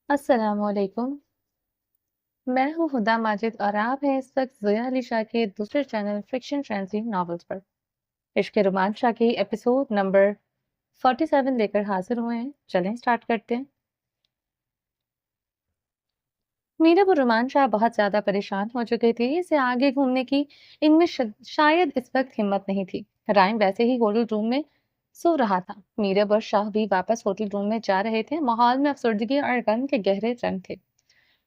अस्सलामुअलैकुम। मैं हूँ हुदा माजिद और आप हैं इस वक्त ज़िया अली शाह के दूसरे चैनल फिक्शन फैंसी नॉवेल्स पर। इश्क रोमांच शाह की एपिसोड नंबर 47 लेकर हाजिर हुए हैं। चलें स्टार्ट करते हैं। मीरब और रोमान शाह बहुत ज्यादा परेशान हो चुके थे। इसे आगे घूमने की इनमें शायद इस वक्त हिम्मत नहीं थी। राइम वैसे ही होटल रूम में सो रहा था। मीरब और शाह भी वापस होटल रूम में जा रहे थे। माहौल में अफसर्दगी और गम के गहरे रंग थे।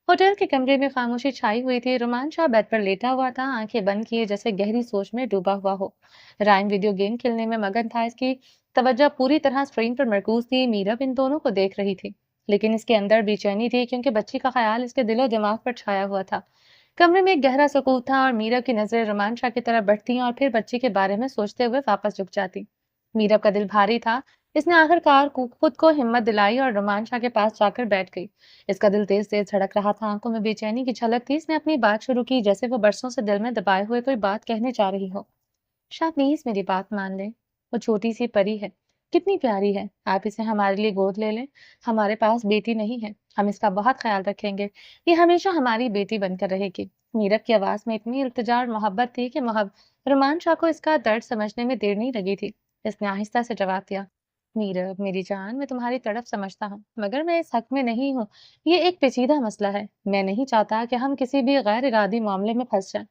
होटल के कमरे में खामोशी छाई हुई थी। रोमान शाह बेड पर लेटा हुआ था, आंखें बंद किए जैसे गहरी सोच में डूबा हुआ हो। रायन वीडियो गेम खेलने में मगन था। इसकी तवज्जो पूरी तरह स्क्रीन पर मरकूज थी। मीरब इन दोनों को देख रही थी, लेकिन इसके अंदर बेचैनी थी क्योंकि बच्ची का ख्याल इसके दिलो दिमाग पर छाया हुआ था। कमरे में एक गहरा सुकून था और मीरब की नजरें रोमान शाह की तरफ बढ़ती और फिर बच्ची के बारे में सोचते हुए वापस झुक जाती। मीरब का दिल भारी था। इसने आखिरकार खुद को हिम्मत दिलाई और रोमान शाह के पास जाकर बैठ गई। इसका दिल तेज तेज धड़क रहा था, आंखों में बेचैनी की झलक थी। इसने अपनी बात शुरू की जैसे वो बरसों से दिल में दबाए हुए कोई बात कहने जा रही हो। शाह प्लीज मेरी बात मान ले। वो छोटी सी परी है, कितनी प्यारी है। आप इसे हमारे लिए गोद ले लें। हमारे पास बेटी नहीं है, हम इसका बहुत ख्याल रखेंगे। ये हमेशा हमारी बेटी बनकर रहेगी। मीरब की आवाज में इतनी इल्तिजा और मोहब्बत थी कि रोमान शाह को इसका दर्द समझने में देर नहीं लगी थी। इसने आहिस्ता से जवाब दिया, मीरब मेरी जान, मैं तुम्हारी तड़प समझता हूँ, मगर मैं इस हक में नहीं हूँ। ये एक पेचीदा मसला है। मैं नहीं चाहता कि हम किसी भी गैर इरादी मामले में फंस जाएं।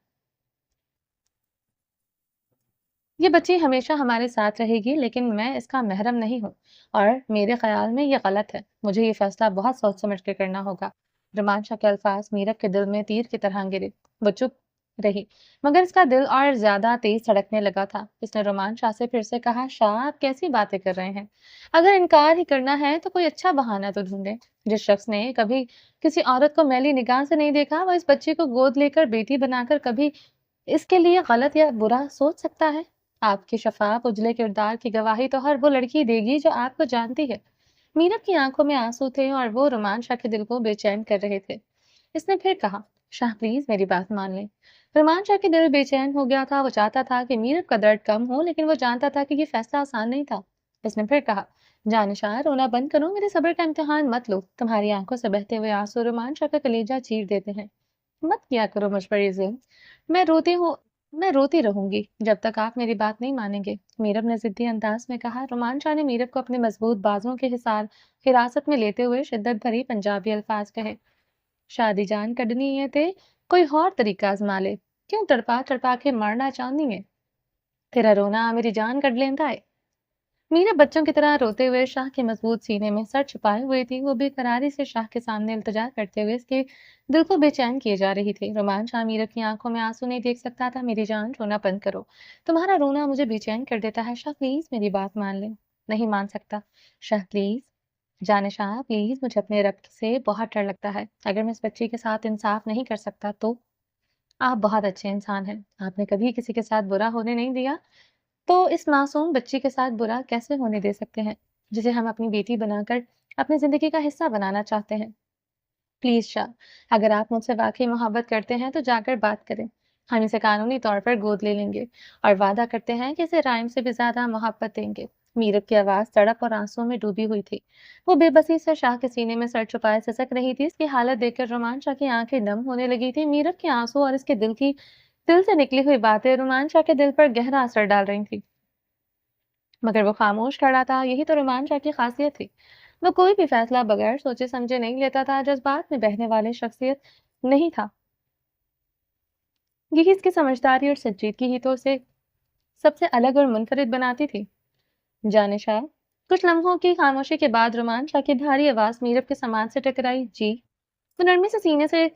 ये बच्ची हमेशा हमारे साथ रहेगी, लेकिन मैं इसका महरम नहीं हूँ और मेरे ख्याल में ये गलत है। मुझे ये फैसला बहुत सोच समझ के करना होगा। रोमांचा के अल्फाज मीरब के दिल में तीर की तरह गिरे। वो चुप रही, मगर इसका दिल और ज्यादा तेज धड़कने लगा था। इसने रोमांचा से फिर से कहा, शाह आप कैसी बातें कर रहे हैं? अगर इनकार ही करना है तो कोई अच्छा बहाना तो ढूंढे। जिस शख्स ने कभी किसी औरत को मैली निगाह से नहीं देखा, वो इस बच्ची को गोद लेकर बेटी बनाकर कभी इसके लिए गलत या बुरा सोच सकता है? आपके शफाफ उजले किरदार की गवाही तो हर वो लड़की देगी जो आपको जानती है। मीरब की आंखों में आंसू थे और वो रोमान शाह के दिल को बेचैन कर रहे थे। इसने फिर कहा, शाह प्लीज मेरी बात मान लें। रोमान शाह के दिल बेचैन हो गया था। वो चाहता था कि मीरब का दर्द कम हो, लेकिन वो जानता था कि ये फैसला आसान नहीं था। इसने फिर कहा, जानिशाह रोना बंद करो, मेरे सब्र का इम्तिहान मत लो। तुम्हारी आंखों से बहते हुए आंसू रोमान शाह का कलेजा चीर देते हैं। मत किया करो मुझ पर ये ज़ुल्म। मैं रोती हूँ मैं रोती रहूँगी जब तक आप मेरी बात नहीं मानेंगे। मीरब ने ज़िद्दी अंदाज में कहा। रोमांचा ने मीरब को अपने मजबूत बाजुओं के हिरासत में लेते हुए शिद्दत भरी पंजाबी अल्फाज कहे, शादी जान कढनी है ते कोई और तरीका आजमा ले। क्यों तड़पा तड़पा के मरना चाहनी है? तेरा रोना मेरी जान कढ लेंदा है। मीरा बच्चों की तरह रोते हुए शाह के मजबूत सीने में सर छुपाए हुए थी। वो बेकरारी से शाह के सामने इल्तिजा करते हुए इसके दिल को बेचैन किए जा रही थी। रोमान शाह मीरा की आंखों में आंसू नहीं देख सकता था। मेरी जान रोना बंद करो, तुम्हारा रोना मुझे बेचैन कर देता है। शाह प्लीज मेरी बात मान ले। नहीं मान सकता। शाह प्लीज, जाने शाह प्लीज, मुझे अपने रब से बहुत डर लगता है। अगर मैं इस बच्ची के साथ इंसाफ नहीं कर सकता तो? आप बहुत अच्छे इंसान हैं, आपने कभी किसी के साथ बुरा होने नहीं दिया, तो इस मासूम बच्ची के साथ बुरा कैसे होने दे सकते हैं, जिसे हम अपनी बेटी बनाकर अपनी जिंदगी का हिस्सा बनाना चाहते हैं? प्लीज शाह, अगर आप मुझसे वाकई मोहब्बत करते हैं तो जाकर बात करें। हम इसे कानूनी तौर पर गोद ले लेंगे और वादा करते हैं कि इसे राइम से भी ज्यादा मोहब्बत देंगे। मीरब की आवाज तड़प और आंसुओं में डूबी हुई थी। वो बेबसी से शाह के सीने में सर छुपाए सिसक रही थी। इसकी हालत देखकर रोमान शाह की आंखें नम होने लगी थी। मीरब के आंसू और इसके दिल से निकली हुई बातें रोमान शाह के दिल पर गहरा असर डाल रही थी, मगर वो खामोश खड़ा था। यही तो रोमांच की खासियत थी। वो कोई भी फैसला बगैर सोचे समझे नहीं लेता था। जज्बात में बहने वाली शख्सियत नहीं था। यही इसकी समझदारी और संजीदगी ही तो उसे सबसे अलग और मुनफरिद बनाती थी। जाने शाह, कुछ लम्हों की खामोशी के बाद रोमांच की भारी आवाज मीरब के सामान से टकराई। जी। वो नरमी से सीने से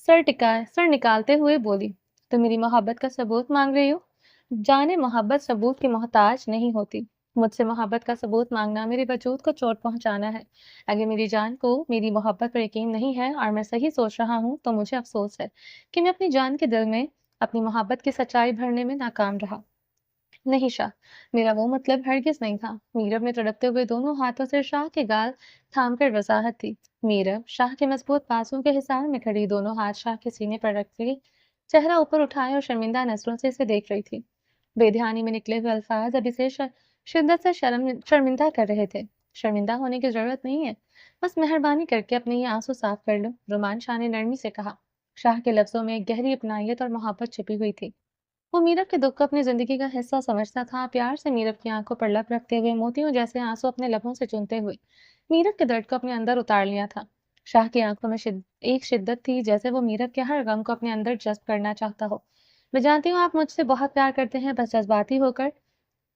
सर निकालते हुए बोली, तो मेरी मोहब्बत का सबूत मांग रही हो? जाने मोहब्बत सबूत की मोहताज नहीं होती। मुझसे मोहब्बत का सबूत मांगना मेरे वजूद को चोट पहुंचाना है। अगर मेरी जान को मेरी मोहब्बत पर यकीन नहीं है और मैं सही सोच रहा हूँ, तो मुझे अफसोस है कि मैं अपनी जान के दिल में अपनी मोहब्बत की सच्चाई भरने में नाकाम रहा। नहीं शाह, मेरा वो मतलब हरगिज नहीं था। मीरब ने तड़पते हुए दोनों हाथों से शाह के गाल थामकर वजाहत थी। मीरब शाह के मजबूत बाजुओं के हिसार में खड़ी दोनों हाथ शाह के सीने पर रखती चेहरा ऊपर उठाए और शर्मिंदा नजरों से इसे देख रही थी। बेध्यानी में निकले हुए अल्फाज अब इसे शिद्दत से शर्मिंदा कर रहे थे। शर्मिंदा होने की ज़रूरत नहीं है। बस मेहरबानी करके अपने ये आँसू साफ कर लो, रुमान शाह ने नरमी से कहा। शाह के लफ्ज़ों में एक गहरी अपनायत और मोहब्बत छिपी हुई थी। वो मीरब के दुःख को अपनी ज़िंदगी का हिस्सा समझता था, प्यार से मीरब की आँखों पर लब रखते हुए, मोतियों जैसे आँसू अपने लबों से चूमते हुए, मीरब के दर्द को अपने अंदर उतार लिया था। शाह की आँखों में एक शिद्दत थी, जैसे वो मीरब के हर गम को अपने अंदर जज़्ब करना चाहता हो। मैं जानती हूँ आप मुझसे बहुत प्यार करते हैं, बस जज़्बाती होकर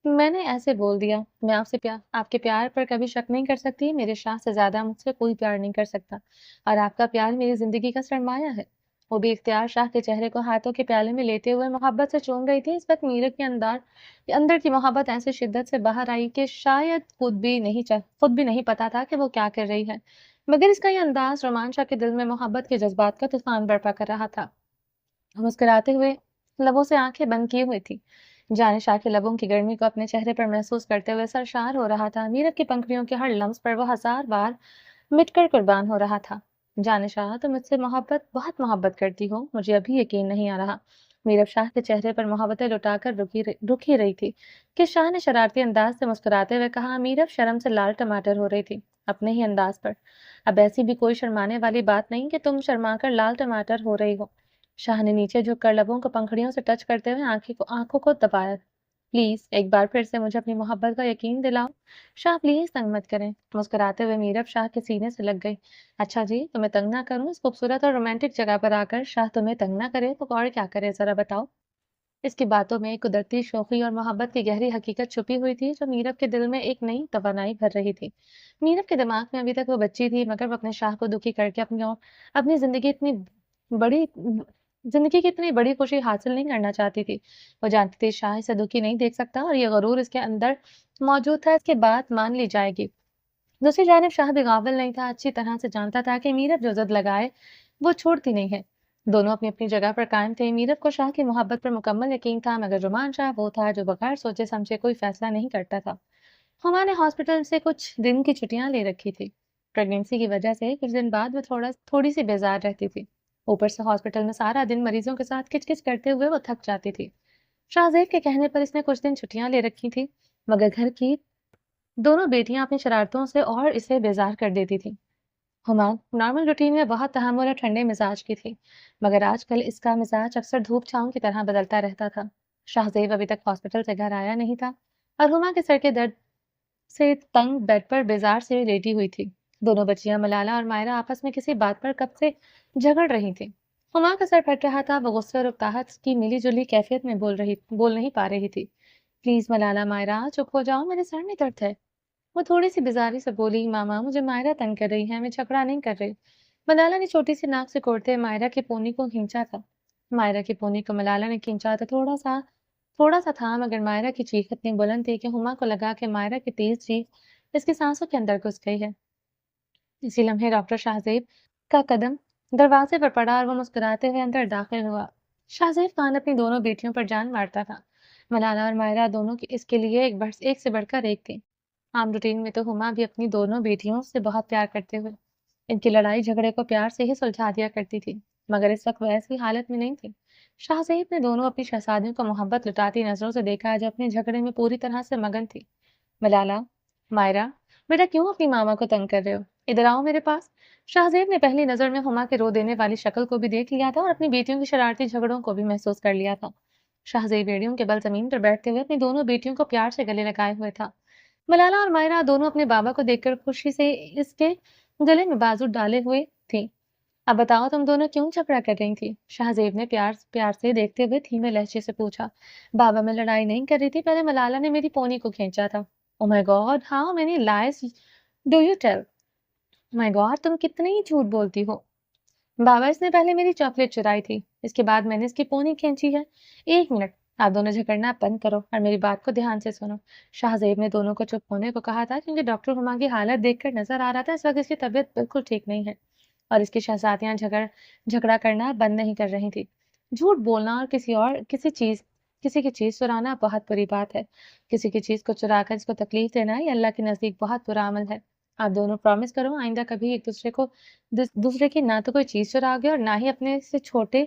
मैंने ऐसे बोल दिया। मैं आपके प्यार पर कभी शक नहीं कर सकती, मेरे शाह से ज़्यादा मुझसे कोई प्यार नहीं कर सकता और आपका प्यार मेरी ज़िंदगी का सरमाया है। वो बेइख्तियार शाह के चेहरे को हाथों के प्याले में लेते हुए मोहब्बत से चूम रही थी। इस वक़्त मीरा के अंदर की मोहब्बत ऐसी शिद्दत से बाहर आई कि शायद खुद भी नहीं पता था कि वो क्या कर रही है। मगर इसका ये अंदाज़ रोमान शाह के दिल में मोहब्बत के जज़्बात का तूफ़ान बर्पा कर रहा था। मुस्कुराते हुए लबों से आंखें बंद किए हुए थी। जानिशा के लबों की गर्मी को अपने चेहरे पर महसूस करते हुए सरशार हो रहा था। मीरब की पंखुड़ियों के हर लम्स पर वो हजार बार मिटकर कुर्बान हो रहा था। जानिशा, तुम मुझसे बहुत मोहब्बत करती हो, मुझे अभी यकीन नहीं आ रहा। मीरब शाह के चेहरे पर मोहब्बतें लुटाकर रुकी रही थी कि शाह ने शरारती अंदाज से मुस्कुराते हुए कहा। मीरब शर्म से लाल टमाटर हो रही थी अपने ही अंदाज पर। अब ऐसी भी कोई शर्माने वाली बात नहीं कि तुम शर्मा कर लाल टमाटर हो रही हो। शाह ने नीचे झुककर लबों को पंखुड़ियों से टच करते हुए आंखों को दबाया। प्लीज एक बार फिर से मुझे अपनी मोहब्बत का यकीन दिलाओ। शाह प्लीज तंग मत करें। मुस्कुराते हुए मीरब शाह के सीने से लग गई। अच्छा जी, तुम्हें तंग ना करूं, इस खूबसूरत और रोमांटिक जगह पर आकर शाह तुम्हें तंग ना करे तो और क्या करे, जरा बताओ। इसकी बातों में कुदरती शोखी और मोहब्बत की गहरी हकीकत छुपी हुई थी, जो मीरब के दिल में एक नई तवानाई भर रही थी। मीरब के दिमाग में अभी तक वो बच्ची थी, मगर वो अपने शाह को दुखी करके अपनी बड़ी जिंदगी की इतनी बड़ी खुशी हासिल नहीं करना चाहती थी। वो जानती थी शाह इसे दुखी नहीं देख सकता और ये गरूर इसके अंदर मौजूद था, इसके बात मान ली जाएगी। दूसरी जानिब शाह भी गाफिल नहीं था, अच्छी तरह से जानता था कि मीरब जो ज़िद लगाए वो छोड़ती नहीं है। दोनों अपनी अपनी जगह पर कायम थे। मीरब को शाह की मोहब्बत पर मुकम्मल यकीन था, मगर रुमान शाह वो था जो बगैर सोचे समझे कोई फैसला नहीं करता था। हुमा ने हॉस्पिटल से कुछ दिन की छुट्टियां ले रखी थी। प्रेगनेंसी की वजह से कुछ दिन बाद वो थोड़ी सी बेजार रहती थी। ऊपर से हॉस्पिटल में सारा दिन मरीजों के साथ किचकिच करते हुए वो थक जाती थी। शाहजेब के कहने पर इसने कुछ दिन छुट्टियां ले रखी थी, मगर घर की दोनों बेटियां अपनी शरारतों से और इसे बेजार कर देती थी। हुमायूं नॉर्मल रूटीन में बहुत तहमुल और ठंडे मिजाज की थी, मगर आजकल इसका मिजाज अक्सर धूप छांव की तरह बदलता रहता था। शाहजेब अभी तक हॉस्पिटल से घर आया नहीं था और हुमा के सर के दर्द से तंग बेड पर बेजार से लेटी हुई थी। दोनों बच्चियां मलाला और मायरा आपस में किसी बात पर कब से झगड़ रही थी। हुमा का सर फट रहा था, वो गुस्से और उकताहट की मिली-जुली कैफियत में बोल नहीं पा रही थी। प्लीज मलाला, मायरा चुप हो जाओ, मेरे सर में दर्द है। वो थोड़ी-सी बेज़ारी से बोली, मामा मुझे मायरा तंग कर रही है, मैं झगड़ा नहीं कर रही। मलाला ने छोटी-सी नाक से कोड़ते मायरा की पोनी को खींचा था। मायरा की पोनी को मलाला ने खींचा तो थोड़ा-सा था, मगर मायरा की चीख इतनी बुलंद थी कि हुमा को लगा कि मायरा की तेज़ चीख इसकी सांसों के अंदर घुस गई है। इसी लम्हे डॉक्टर शाहज़ेब का कदम दरवाजे पर पड़ा और वो मुस्कुराते हुए अंदर दाखिल हुआ। शाहज़ेब खान अपनी दोनों बेटियों पर जान मारता था। मलाला और मायरा दोनों की इसके लिए एक से बढ़कर एक थी। आम रूटीन में तो हुमा भी अपनी दोनों बेटियों से बहुत प्यार करते हुए इनकी लड़ाई झगड़े को प्यार से ही सुलझा दिया करती थी, मगर इस वक्त वह ऐसी हालत में नहीं थी। शाहज़ेब ने दोनों अपनी शहजादियों को मोहब्बत लुटाती नजरों से देखा, जो अपने झगड़े में पूरी तरह से मगन थी। मलाला, मायरा, बेटा क्यों अपनी मामा को तंग कर रहे हो? इधर आओ मेरे पास। शाहज़ेब ने पहली नजर में हुमा के रो देने वाली शक्ल को भी देख लिया था और अपनी बेटियों की शरारती झगड़ों को भी महसूस कर लिया था। शाहज़ेब बेड़ियों के बल जमीन पर बैठते हुए अपनी दोनों बेटियों को प्यार से गले लगाए हुए था। मलाला और मायरा दोनों अपने बाबा को देखकर खुशी से इसके गले में बाजू डाले हुए थी। अब बताओ तुम दोनों क्यों झगड़ा कर रही थी? शाहजेब ने प्यार प्यार से देखते हुए धीमे लहजे से पूछा। बाबा, मैं लड़ाई नहीं कर रही थी, पहले मलाला ने मेरी पोनी को खींचा था। Oh my God, how many lies do you tell? My God, तुम कितनी ही झूठ बोलती हो। बाबा, इसने पहले मेरी चॉकलेट चुराई थी, इसके बाद मैंने इसकी पोनी खींची है। एक मिनट, आप दोनों झगड़ना बंद करो और मेरी बात को ध्यान से सुनो। शाहजेब ने दोनों को चुप होने को कहा था, क्योंकि डॉक्टर हुमा की हालत देखकर नजर आ रहा था इस वक्त इसकी तबीयत बिल्कुल ठीक नहीं है और इसकी शहजादियां झगड़ा करना बंद नहीं कर रही थी। झूठ बोलना और किसी की चीज चुराना बहुत बुरी बात है। किसी की चीज को चुराकर इसको तकलीफ देना ये अल्लाह के नजदीक बहुत बुरा अमल है। आप दोनों प्रॉमिस करो आइंदा कभी एक दूसरे की ना तो कोई चीज चुराओगे और ना ही अपने से छोटे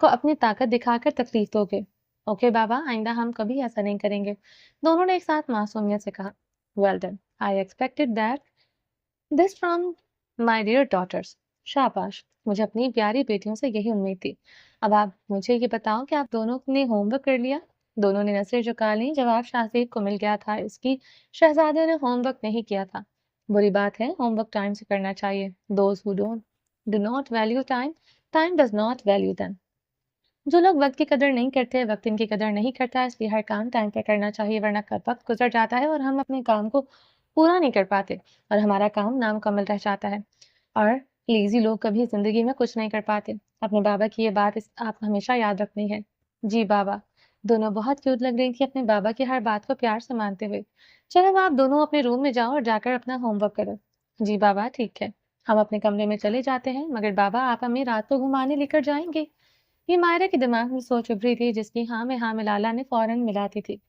को अपनी ताकत दिखाकर तकलीफ दोगे। ओके बाबा, आइंदा हम कभी ऐसा नहीं करेंगे। दोनों ने एक साथ मासूमियत से कहा। Well done, I expected that this from my dear daughters. शाबाश, मुझे अपनी प्यारी बेटियों से यही उम्मीद थी। अब आप मुझे ये बताओ कि आप दोनों ने होमवर्क कर लिया? दोनों ने नजरें झुका लीं। जवाब शाहज़ेब को मिल गया था, इसकी शहज़ादे ने होमवर्क नहीं किया था। बुरी बात है, होमवर्क टाइम से करना चाहिए। Those who don't do not value time, time does not value them. जो लोग वक़्त की कदर नहीं करते, वक़्त इनकी कदर नहीं करता, इसलिए हर काम टाइम पे करना चाहिए, वरना कब वक़्त गुज़र जाता है और हम अपने काम को पूरा नहीं कर पाते और हमारा काम नामुकम्मल रह जाता है। और लेज़ी लोग कभी ज़िंदगी में कुछ नहीं कर पाते। अपने बाबा की ये बात आप हमेशा याद रखनी है। जी बाबा। दोनों बहुत क्यूट लग रही थी अपने बाबा की हर बात को प्यार से मानते हुए। चलो अब आप दोनों अपने रूम में जाओ और जाकर अपना होमवर्क करो। जी बाबा, ठीक है। हम अपने कमरे में चले जाते हैं, मगर बाबा आप हमें रात को घुमाने लेकर जाएँगे? ये मायरा के दिमाग में सोच उभरी थी, जिसकी हाँ में हाँ मिलाला ने फौरन मिलाती थी।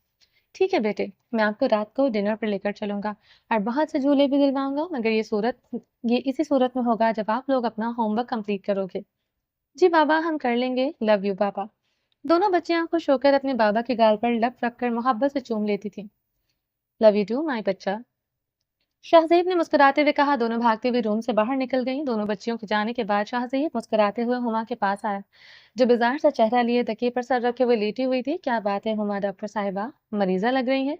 ठीक है बेटे, मैं आपको रात को डिनर पर लेकर चलूंगा और बहुत से झूले भी दिलवाऊंगा, मगर ये इसी सूरत में होगा जब आप लोग अपना होमवर्क कंप्लीट करोगे। जी बाबा, हम कर लेंगे। लव यू बाबा। दोनों बच्चियां खुश होकर अपने बाबा के गाल पर लप रखकर मोहब्बत से चूम लेती थीं। लव यू टू माय बच्चा। शाहज़ेब ने मुस्कुराते हुए कहा। दोनों भागते हुए रूम से बाहर निकल गईं। दोनों बच्चियों के जाने के बाद शाहज़ेब मुस्कुराते हुए हुमा के पास आया, जो बेजार सा चेहरा लिए तकिए पर सर रखे हुए लेटी हुई थी। क्या बात है हुमा डॉक्टर साहिबा, मरीज़ा लग रही हैं?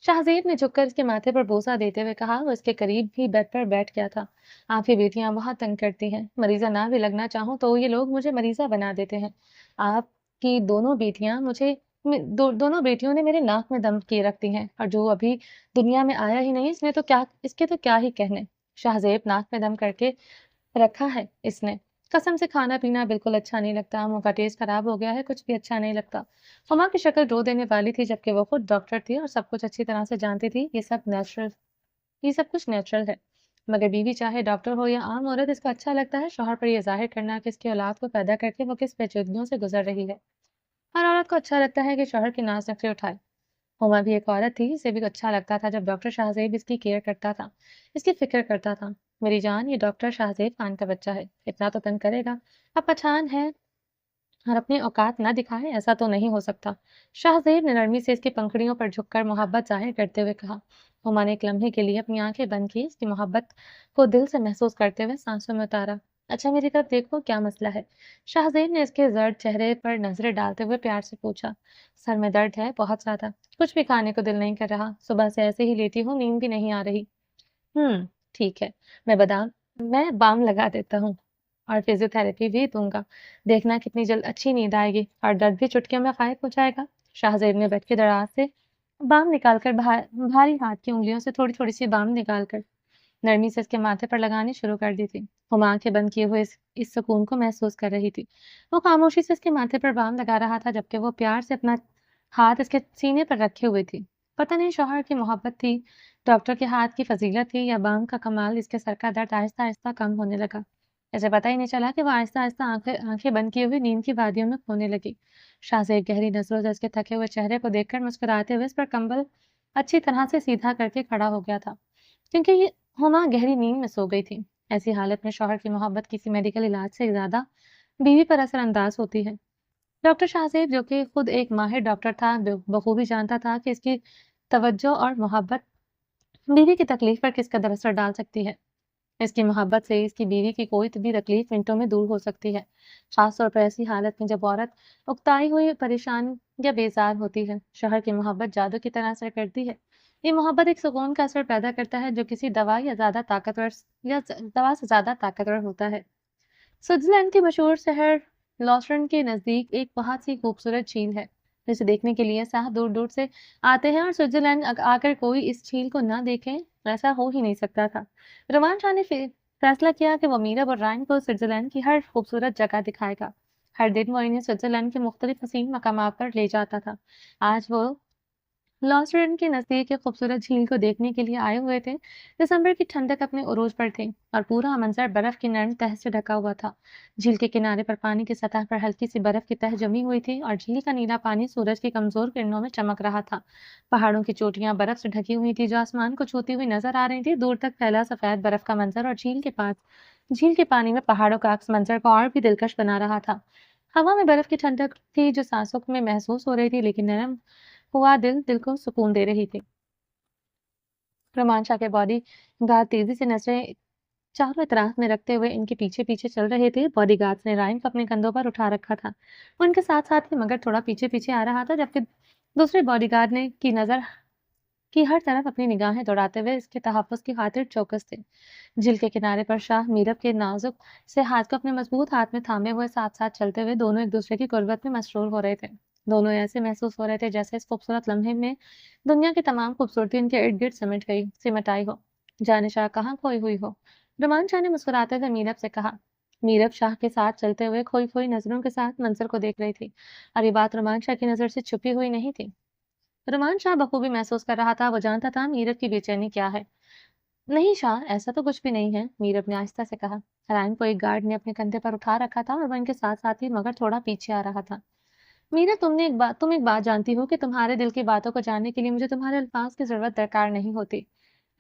शाहज़ेब ने झुककर इसके माथे पर बोसा देते हुए कहा। वो इसके करीब ही बेड पर बैठ गया था। आपकी बेटियां बहुत तंग करती हैं। मरीज़ा ना भी लगना चाहूं तो ये लोग मुझे मरीज़ा बना देते हैं। आपकी दोनों बेटियां मुझे दोनों बेटियों ने मेरे नाक में दम किए रखती हैं, और जो अभी दुनिया में आया ही नहीं इसके तो क्या ही कहने। शाहज़ेब, नाक में दम करके रखा है इसने। कसम से खाना-पीना बिल्कुल अच्छा नहीं लगता, मुँह का टेस्ट खराब हो गया है, कुछ भी अच्छा नहीं लगता। हुमा की शक्ल रो देने वाली थी, जबकि वो खुद डॉक्टर थी और सब कुछ अच्छी तरह से जानती थी। ये सब कुछ नेचुरल है। मगर बीवी चाहे डॉक्टर हो या आम औरत, इसको अच्छा लगता है शौहर पर ये ज़ाहिर करना कि इसकी औलाद को पैदा करके वो किस पेचीदगियों से गुज़र रही है। हर औरत को अच्छा लगता है कि शौहर की नाज़-नख़रे उठाए। हुमा भी एक औरत थी, इसे भी अच्छा लगता था जब डॉक्टर शाहज़ेब इसकी केयर करता था, इसकी फ़िक्र करता था। मेरी जान, ये डॉक्टर शाहज़ेब खान का बच्चा है, इतना तो तंग करेगा। अब पहचान है और अपनी औकात ना दिखाए, ऐसा तो नहीं हो सकता। शाहज़ेब ने नरमी से इसकी पंखुड़ियों पर झुककर मोहब्बत ज़ाहिर करते हुए कहा। हुमा ने एक लम्हे के लिए अपनी आंखें बंद की, इसकी मोहब्बत को दिल से महसूस करते हुए सांसों में उतारा। अच्छा मेरी तरफ देखो, क्या मसला है? शाहज़ेब ने इसके जर्द चेहरे पर नजरें डालते हुए प्यार से पूछा। सर में दर्द है बहुत ज्यादा, कुछ भी खाने को दिल नहीं कर रहा, सुबह से ऐसे ही लेटी हूँ, नींद भी नहीं आ रही। ठीक है। मैं बाम लगा देता हूँ और फिज़ियोथेरेपी भी दूँगा। देखना कितनी जल्द अच्छी नींद आएगी और दर्द भी चुटकियों में ग़ायब हो जाएगा। शाहज़ेब ने बेड के दराज़ से बाम निकालकर भारी हाथ की उँगलियों से थोड़ी-थोड़ी सी बाम निकालकर नरमी से इसके माथे पर लगानी शुरू कर दी थी। हुमा आँखें बंद किए हुए इस सुकून को महसूस कर रही थी। वो खामोशी से इसके माथे पर बाम लगा रहा था, जबकि वो प्यार से अपना हाथ इसके सीने पर रखे हुए थी। पता नहीं शौहर की मोहब्बत थी, डॉक्टर के हाथ की फ़ज़ीलत थी, या बाम का कमाल, इसके सर का दर्द आहिस्ता-आहिस्ता कम होने लगा। इसे पता ही नहीं चला कि वो आहिस्ता-आहिस्ता आँखें आँखें बंद किए हुए नींद की वादियों में खोने लगी। शाहज़ेब गहरी नज़रों से इसके थके हुए चेहरे को देखकर मुस्कुराते हुए इस पर कंबल अच्छी तरह से सीधा करके खड़ा हो गया था, क्योंकि ये हुमा गहरी नींद में सो गई थी। ऐसी हालत में शौहर की मोहब्बत किसी मेडिकल इलाज से ज़्यादा बीवी पर असरअंदाज होती है। डॉक्टर शाहज़ेब, जो कि खुद एक माहिर डॉक्टर था, बखूबी जानता था कि इसकी तवज्जो और मोहब्बत बीवी की तकलीफ पर किस कदर असर डाल सकती है। इसकी मोहब्बत से इसकी बीवी की कोई भी तकलीफ मिनटों में दूर हो सकती है, खास तौर पर ऐसी हालत में जब औरत उकताई हुई, परेशान या बेजार होती है। शौहर की मोहब्बत जादू की तरह असर करती है। ये मोहब्बत एक सुकून का असर पैदा करता है, जो किसी दवा से ज़्यादा ताकतवर होता है। स्विट्जरलैंड के मशहूर शहर लॉसरन के नज़दीक एक बहुत सी खूबसूरत झील है, जिसे देखने के लिए सैलानी दूर-दूर से आते हैं, और स्विट्जरलैंड आकर कोई इस झील को ना देखे, ऐसा हो ही नहीं सकता था। रोमान शाह ने फैसला किया कि वो मीरब और रायन को स्विट्जरलैंड की हर खूबसूरत जगह दिखाएगा। हर दिन वो इन्हें स्विट्जरलैंड के मुख्तलिफ हसीन मकामात पर ले जाता था। आज वो लॉसरन के नज़दीक एक खूबसूरत झील को देखने के लिए आए हुए थे। दिसंबर की ठंडक अपने उरूज पर थी और पूरा मंजर बर्फ की नरम तह से ढका हुआ था। झील के किनारे पर पानी की सतह पर हल्की सी बर्फ की तह जमी हुई थी और झील का नीला पानी सूरज की कमजोर किरणों में चमक रहा था। पहाड़ों की चोटियां बर्फ से ढकी हुई थी, जो आसमान को छूती हुई नजर आ रही थी। दूर तक फैला सफेद बर्फ का मंजर और झील के पानी में पहाड़ों का अक्स मंजर को और भी दिलकश बना रहा था। हवा में बर्फ की ठंडक थी, जो सांसों में महसूस हो रही थी, लेकिन नरम हुआ दिल को सुकून दे रही थी। रोमान शाह के बॉडीगार्ड तेजी से नजरें चारों इतराफ में रखते हुए इनके पीछे पीछे चल रहे थे। बॉडीगार्ड्स ने राइम को अपने कंधों पर उठा रखा था। वो इनके साथ साथ ही मगर थोड़ा पीछे पीछे आ रहा था, जबकि दूसरे बॉडीगार्ड ने की नजर की हर तरफ अपनी निगाहें दौड़ाते हुए इसके तहफ़्फ़ुज़ की खातिर चौकस थे। झील के किनारे पर शाह मीरब के नाजुक से हाथ को अपने मजबूत हाथ में थामे हुए साथ-साथ चलते हुए दोनों एक दूसरे की कुर्बत में मसरूर हो रहे थे। दोनों ऐसे महसूस हो रहे थे जैसे इस खूबसूरत लम्हे में दुनिया की तमाम खूबसूरती उनके इर्द-गिर्द सिमट आई हो, जाने शाह कहाँ खोई हुई हो। रुमान शाह ने मुस्कुराते हुए मीरब से कहा। मीरब शाह के साथ चलते हुए खोई-खोई नज़रों के साथ मंज़र को देख रही थी। और ये बात रुमान शाह की नज़र से छुपी हुई नहीं थी। रुमान शाह बखूबी महसूस कर रहा था, वो जानता था मीरब की बेचैनी क्या है। नहीं शाह, ऐसा तो कुछ भी नहीं है, मीरब ने आहिस्ता से कहा। रायन को एक गार्ड ने अपने कंधे पर उठा रखा था और वह इनके साथ साथ ही मगर थोड़ा पीछे आ रहा था। मीरा, तुम एक बात जानती हो कि तुम्हारे दिल की बातों को जानने के लिए मुझे तुम्हारे अल्फाज की जरूरत दरकार नहीं होती।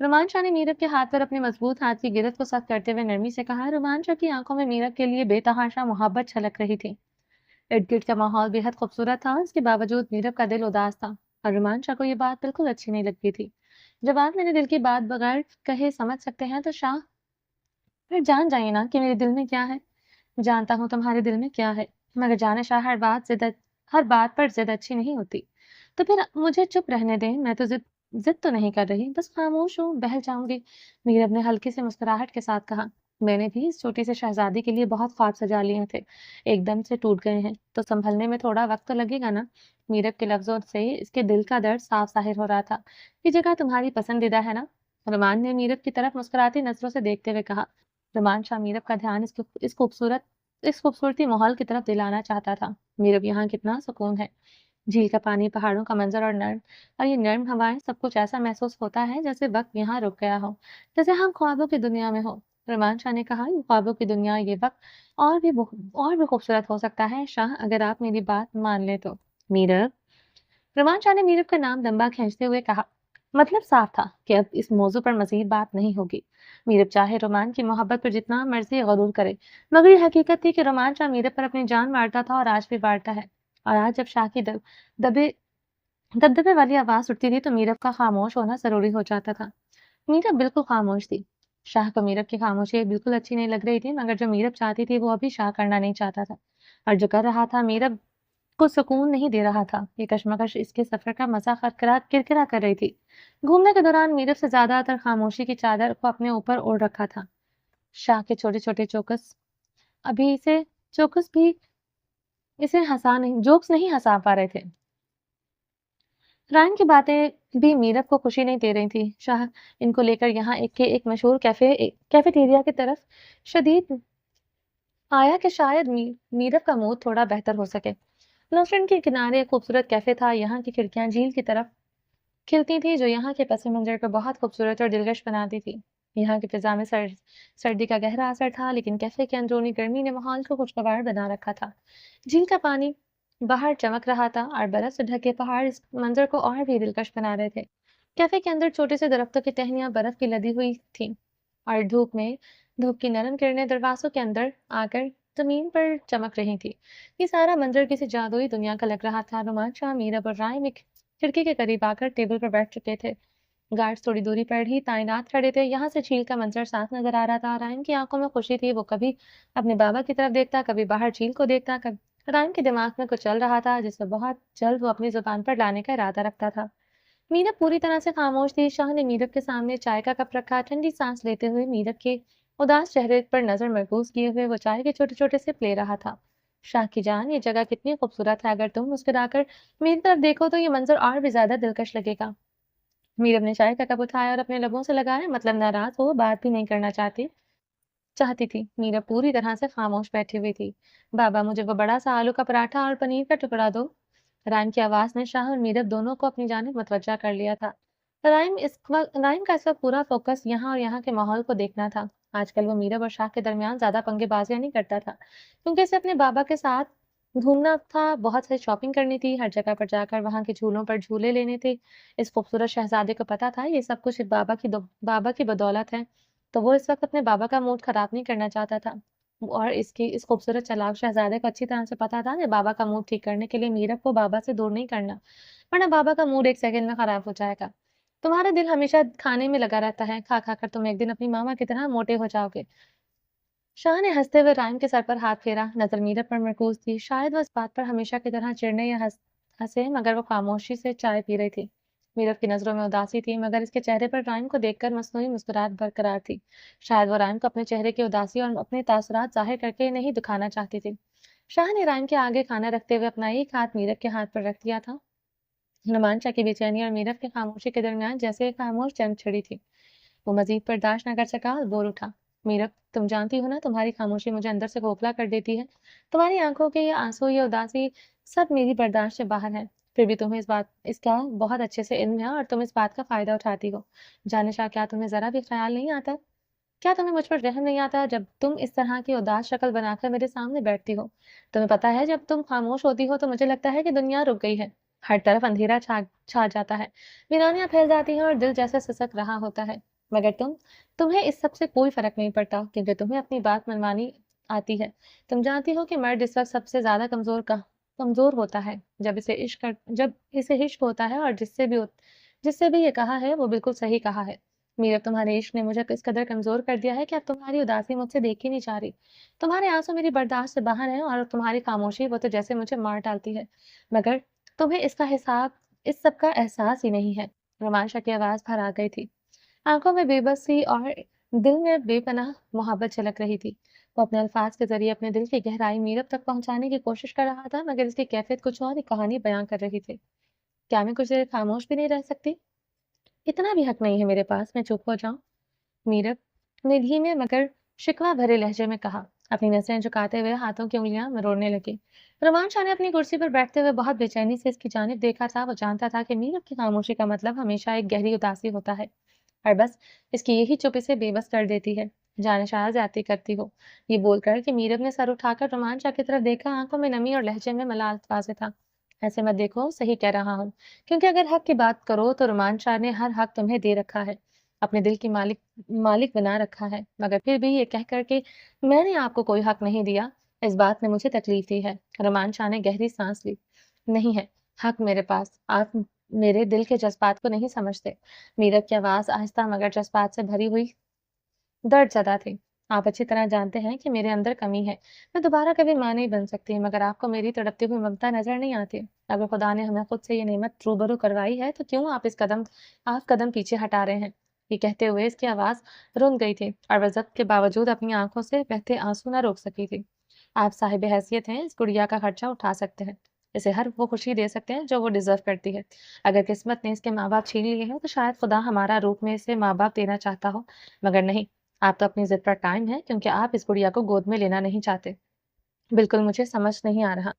रोमान शाह ने मीरब के हाथ पर अपने मजबूत हाथ की गिरफ्त को सख्त करते हुए नरमी से कहा। रोमान शाह की आंखों में मीरब के लिए बेतहाशा मोहब्बत छलक रही थी। इर्द गिर्द का माहौल बेहद खूबसूरत था, इसके बावजूद मीरब का दिल उदास था और रुमान शाह को ये बात बिल्कुल अच्छी नहीं लगती थी। जब आप मेरे दिल की बात बगैर कहे समझ सकते हैं तो शाह फिर जान जाइए ना कि मेरे दिल में क्या है। जानता हूँ तुम्हारे दिल में क्या है, मगर जाने शाह हर बात पर जिद अच्छी नहीं होती। तो फिर मुझे चुप रहने दें, मैं तो जिद जिद तो नहीं कर रही, बस खामोश हूँ, बहल जाऊंगी। मीरब ने हल्की से मुस्कुराहट के साथ कहा। मैंने भी इस छोटी सी शहजादी के लिए बहुत ख्वाब सजा लिए थे, एकदम से टूट गए हैं, तो संभलने में थोड़ा वक्त तो लगेगा ना। मीरब के लफ्जों से इसके दिल का दर्द साफ जाहिर हो रहा था। ये जगह तुम्हारी पसंदीदा है ना? रुमान ने मीरब की तरफ मुस्कुराती नजरों से देखते हुए कहा। रुमान शाह मीरब का ध्यान इस खूबसूरती माहौल की तरफ दिलाना चाहता था। मीरब यहाँ कितना सुकून है। झील का पानी, पहाड़ों का मंजर और ये नर्म हवाएं, सब कुछ ऐसा महसूस होता है जैसे वक्त यहाँ रुक गया हो, जैसे हम ख्वाबों की दुनिया में हो। रुमान शाह ने कहा, ये ख्वाबों की दुनिया, ये वक्त और भी खूबसूरत हो सकता है शाह, अगर आप मेरी बात मान ले तो। मीरब, रुमान शाह ने मीरब का नाम लंबा खींचते हुए कहा। मतलब साफ था कि अब इस मौजू पर मजीद बात नहीं होगी। मीरब चाहे रोमान की मोहब्बत पर जितना मर्जी गरूर करे, मगर ये हकीकत थी कि रोमान शाह मीरब पर अपनी जान मारता था और आज भी मारता है। और आज जब शाह की दबे दबदबे वाली आवाज उठती थी तो मीरब का खामोश होना जरूरी हो जाता था। मीरब बिल्कुल खामोश थी। शाह को मीरब की खामोशी बिल्कुल अच्छी नहीं लग रही थी, मगर जो मीरब चाहती थी वो अभी शाह करना नहीं चाहता था। और जो कर रहा था मीरब को सुकून नहीं दे रहा था। ये कशमकश इसके सफ़र का मज़ा किरकिरा कर रही थी। घूमने के दौरान मीरब से ज़्यादातर खामोशी की चादर को अपने ऊपर ओढ़ रखा था। शाह के छोटे-छोटे अभी इसे चौकस भी इसे जोक्स नहीं हँसा पा रहे थे। रायन की बातें भी मीरब को खुशी नहीं दे रही थी। शाह इनको लेकर यहाँ एक मशहूर कैफेटेरिया की तरफ शदीद आया कि शायद मीरब का मूड थोड़ा बेहतर हो सके। लोशन के किनारे एक खूबसूरत कैफे था। यहाँ की खिड़कियां झील की तरफ खिलती थी, जो यहाँ के पस मंजर को बहुत खूबसूरत और दिलकश बनाती थी। यहाँ की फिजा में सर्दी का गहरा असर था, लेकिन कैफे की अंदरूनी गर्मी ने माहौल को खुशगवार बना रखा था। झील का पानी बाहर चमक रहा था और बर्फ से ढके पहाड़ इस मंजर को और भी दिलकश बना रहे थे। कैफे के अंदर छोटे से दरख्तों की टहनियां बर्फ की लदी हुई थी और धूप की नरम किरणें दरवाजों के अंदर आकर जमीन पर चमक रही थी। ये सारा मंजर किसी जादुई दुनिया का लग रहा था। रोमान शाह, मीरब और राय में खिड़की के करीब आकर टेबल पर बैठ चुके थे। गार्ड्स थोड़ी दूरी पर ही तैनात खड़े थे। यहाँ से झील का मंजर साफ नजर आ रहा था। रायन की आंखों में खुशी थी। वो कभी अपने बाबा की तरफ देखता, कभी बाहर झील को देखता। कभी रायन के दिमाग में कुछ चल रहा था जिसे बहुत जल्द वो अपनी जुबान पर लाने का इरादा रखता था। मीरब पूरी तरह से खामोश थी। शाह ने मीरब के सामने चाय का कप रखा। ठंडी सांस लेते हुए मीरब के उदास चेहरे पर नजर मरकूज किए हुए वो चाय के छोटे छोटे सिप ले रहा था। शाह की जान, ये जगह कितनी खूबसूरत है। अगर तुम मुस्कुराकर मेरी तरफ देखो तो ये मंजर और भी ज्यादा दिलकश लगेगा। मीरब ने चाय का कप उठाया और अपने लबों से लगाया, मतलब नाराज हो, बात भी नहीं करना चाहती थी। मीरब पूरी तरह से खामोश बैठी हुई थी। बाबा, मुझे वो बड़ा सा आलू का पराठा और पनीर का टुकड़ा दो। राइम की आवाज ने शाह और मीरब दोनों को अपनी जानिब मुतवज्जा कर लिया था। राइम का इस वक्त पूरा फोकस यहाँ और यहाँ के माहौल को देखना था। आजकल वो मीरब और शाह के दरमियान ज्यादा पंगेबाजियां नहीं करता था, क्योंकि इसे अपने बाबा के साथ घूमना था, बहुत सारी शॉपिंग करनी थी, हर जगह पर जाकर वहां के झूलों पर झूले लेने थे। इस खूबसूरत शहजादे को पता था ये सब कुछ बाबा की बदौलत है, तो वो इस वक्त अपने बाबा का मूड खराब नहीं करना चाहता था। और इस खूबसूरत चालाक शहजादे को अच्छी तरह से पता था कि बाबा का मूड ठीक करने के लिए मीरब को बाबा से दूर नहीं करना, वरना बाबा का मूड एक सेकंड में खराब हो जाएगा। तुम्हारा दिल हमेशा खाने में लगा रहता है, खा-खा कर तुम एक दिन अपनी मामा की तरह मोटे हो जाओगे। शाह ने हँसते हुए राइम के सर पर हाथ फेरा, नज़र मीरत पर मरकूज़ थी। शायद वो इस बात पर हमेशा की तरह चिढ़ने या हँसे, मगर वो खामोशी से चाय पी रही थी। मीरत की नज़रों में उदासी थी, मगर इसके चेहरे पर राइम को देखकर मस्नूई मुस्कुराहट बरकरार थी। शायद वो राइम को अपने चेहरे की उदासी और अपने तासुरात ज़ाहिर करके नहीं दिखाना चाहती थी। शाह ने राइम के आगे खाना रखते हुए अपना एक हाथ मीरत के हाथ पर रख दिया था। रोमांचा की बेचैनी और मीरत की खामोशी के दरमियान जैसे एक खामोश जंग छिड़ी थी। वो मज़ीद बर्दाश्त न कर सका और बोल उठा, "मीरत, तुम जानती हो ना तुम्हारी खामोशी मुझे अंदर से खोखला कर देती है। तुम्हारी आँखों के ये आँसू, ये उदासी सब मेरी बर्दाश्त से बाहर है। फिर भी तुम्हें इसका बहुत अच्छे से इल्म है और तुम इस बात का फ़ायदा उठाती हो। जानिशा, क्या तुम्हें ज़रा भी ख़्याल नहीं आता? क्या तुम्हें मुझ पर रहम नहीं आता जब तुम इस तरह की उदास शक्ल बनाकर मेरे सामने बैठती हो? तुम्हें पता है जब तुम खामोश होती हो तो मुझे लगता है कि दुनिया रुक गई है। हर तरफ अंधेरा छा छा जाता है। वीरानियाँ फैल जाती हैं और दिल जैसे सिसक रहा होता है। मगर तुम्हें इस सब से कोई फ़र्क नहीं पड़ता क्योंकि तुम्हें अपनी बात मनवानी आती है। तुम जानती हो कि मर्द इस वक़्त सबसे ज़्यादा कमज़ोर होता है जब इसे इश्क होता है और जिससे भी ये कहा है वो बिल्कुल सही कहा है। मीरब, तुम्हारे इश्क ने मुझे इस कदर कमज़ोर कर दिया है कि अब तुम्हारी उदासी मुझसे देखी नहीं जा रही। तुम्हारे आँसू मेरी बर्दाश्त से बाहर हैं और तुम्हारी खामोशी वो तो जैसे मुझे मार डालती है। मगर तुम्हें इस सब का एहसास ही नहीं है। रोमांशा की आवाज़ भर आ गई थी। आँखों में बेबसी और दिल में बेपनाह मोहब्बत झलक रही थी। वो अपने अल्फाज़ के ज़रिए अपने दिल की गहराई मीरब तक पहुँचाने की कोशिश कर रहा था, मगर इसकी कैफ़ियत कुछ और ही कहानी बयाँ कर रही थी। क्या मैं कुछ देर खामोश भी नहीं रह सकती? इतना भी हक नहीं है मेरे पास, मैं चुप हो जाऊँ? मीरब ने धीमे मगर शिकवा भरे लहजे में कहा, अपनी नसें झुकाते हुए हाथों की उंगलियां मरोड़ने लगी। रमान शाह ने अपनी कुर्सी पर बैठते हुए बहुत बेचैनी से इसकी जानिब देखा था। वो जानता था कि मीरब की खामोशी का मतलब हमेशा एक गहरी उदासी होता है और बस इसकी यही चुप इसे बेबस कर देती है। जानशाह ज्यादती करती हो, ये बोलकर कि मीरब ने सर उठाकर रोमान शाह की तरफ देखा, आंखों में नमी और लहजे में मलाल वाज़ेह था। ऐसे मत देखो, सही कह रहा हूँ, क्योंकि अगर हक की बात करो तो रोमान शाह ने हर हक तुम्हें दे रखा है, अपने दिल की मालिक बना रखा है, मगर फिर भी ये कह कर के मैंने आपको कोई हक नहीं दिया, इस बात ने मुझे तकलीफ दी है। रोमान शाह ने गहरी सांस ली। नहीं है हक मेरे पास, आप मेरे दिल के जज्बात को नहीं समझते। मीरब की आवाज़ आहिस्ता मगर जज़्बात से भरी हुई दर्द-ज़दा थी। आप अच्छी तरह जानते हैं कि मेरे अंदर कमी है। मैं दोबारा कभी माँ नहीं बन सकती, मगर आपको मेरी तड़पती हुई ममता नज़र नहीं आती। अगर खुदा ने हमें खुद से ये नेमत रूबरू करवाई है, तो क्यों आप कदम पीछे हटा रहे हैं? ये कहते हुए इसकी आवाज़ रुंध गई थी और वह ज़ब्त के बावजूद अपनी आँखों से बहते आँसू न रोक सकी थी। आप साहिब हैसियत हैं, इस गुड़िया का खर्चा उठा सकते हैं। इसे हर वो खुशी दे सकते हैं जो वो डिज़र्व करती है। अगर किस्मत ने इसके माँ-बाप छीन लिए हैं, तो शायद खुदा हमारा रूप में इसे माँ-बाप देना चाहता हो, मगर नहीं। आप तो अपनी ज़िद पर कायम हैं क्योंकि आप इस गुड़िया को गोद में लेना नहीं चाहते। बिल्कुल मुझे समझ नहीं आ रहा।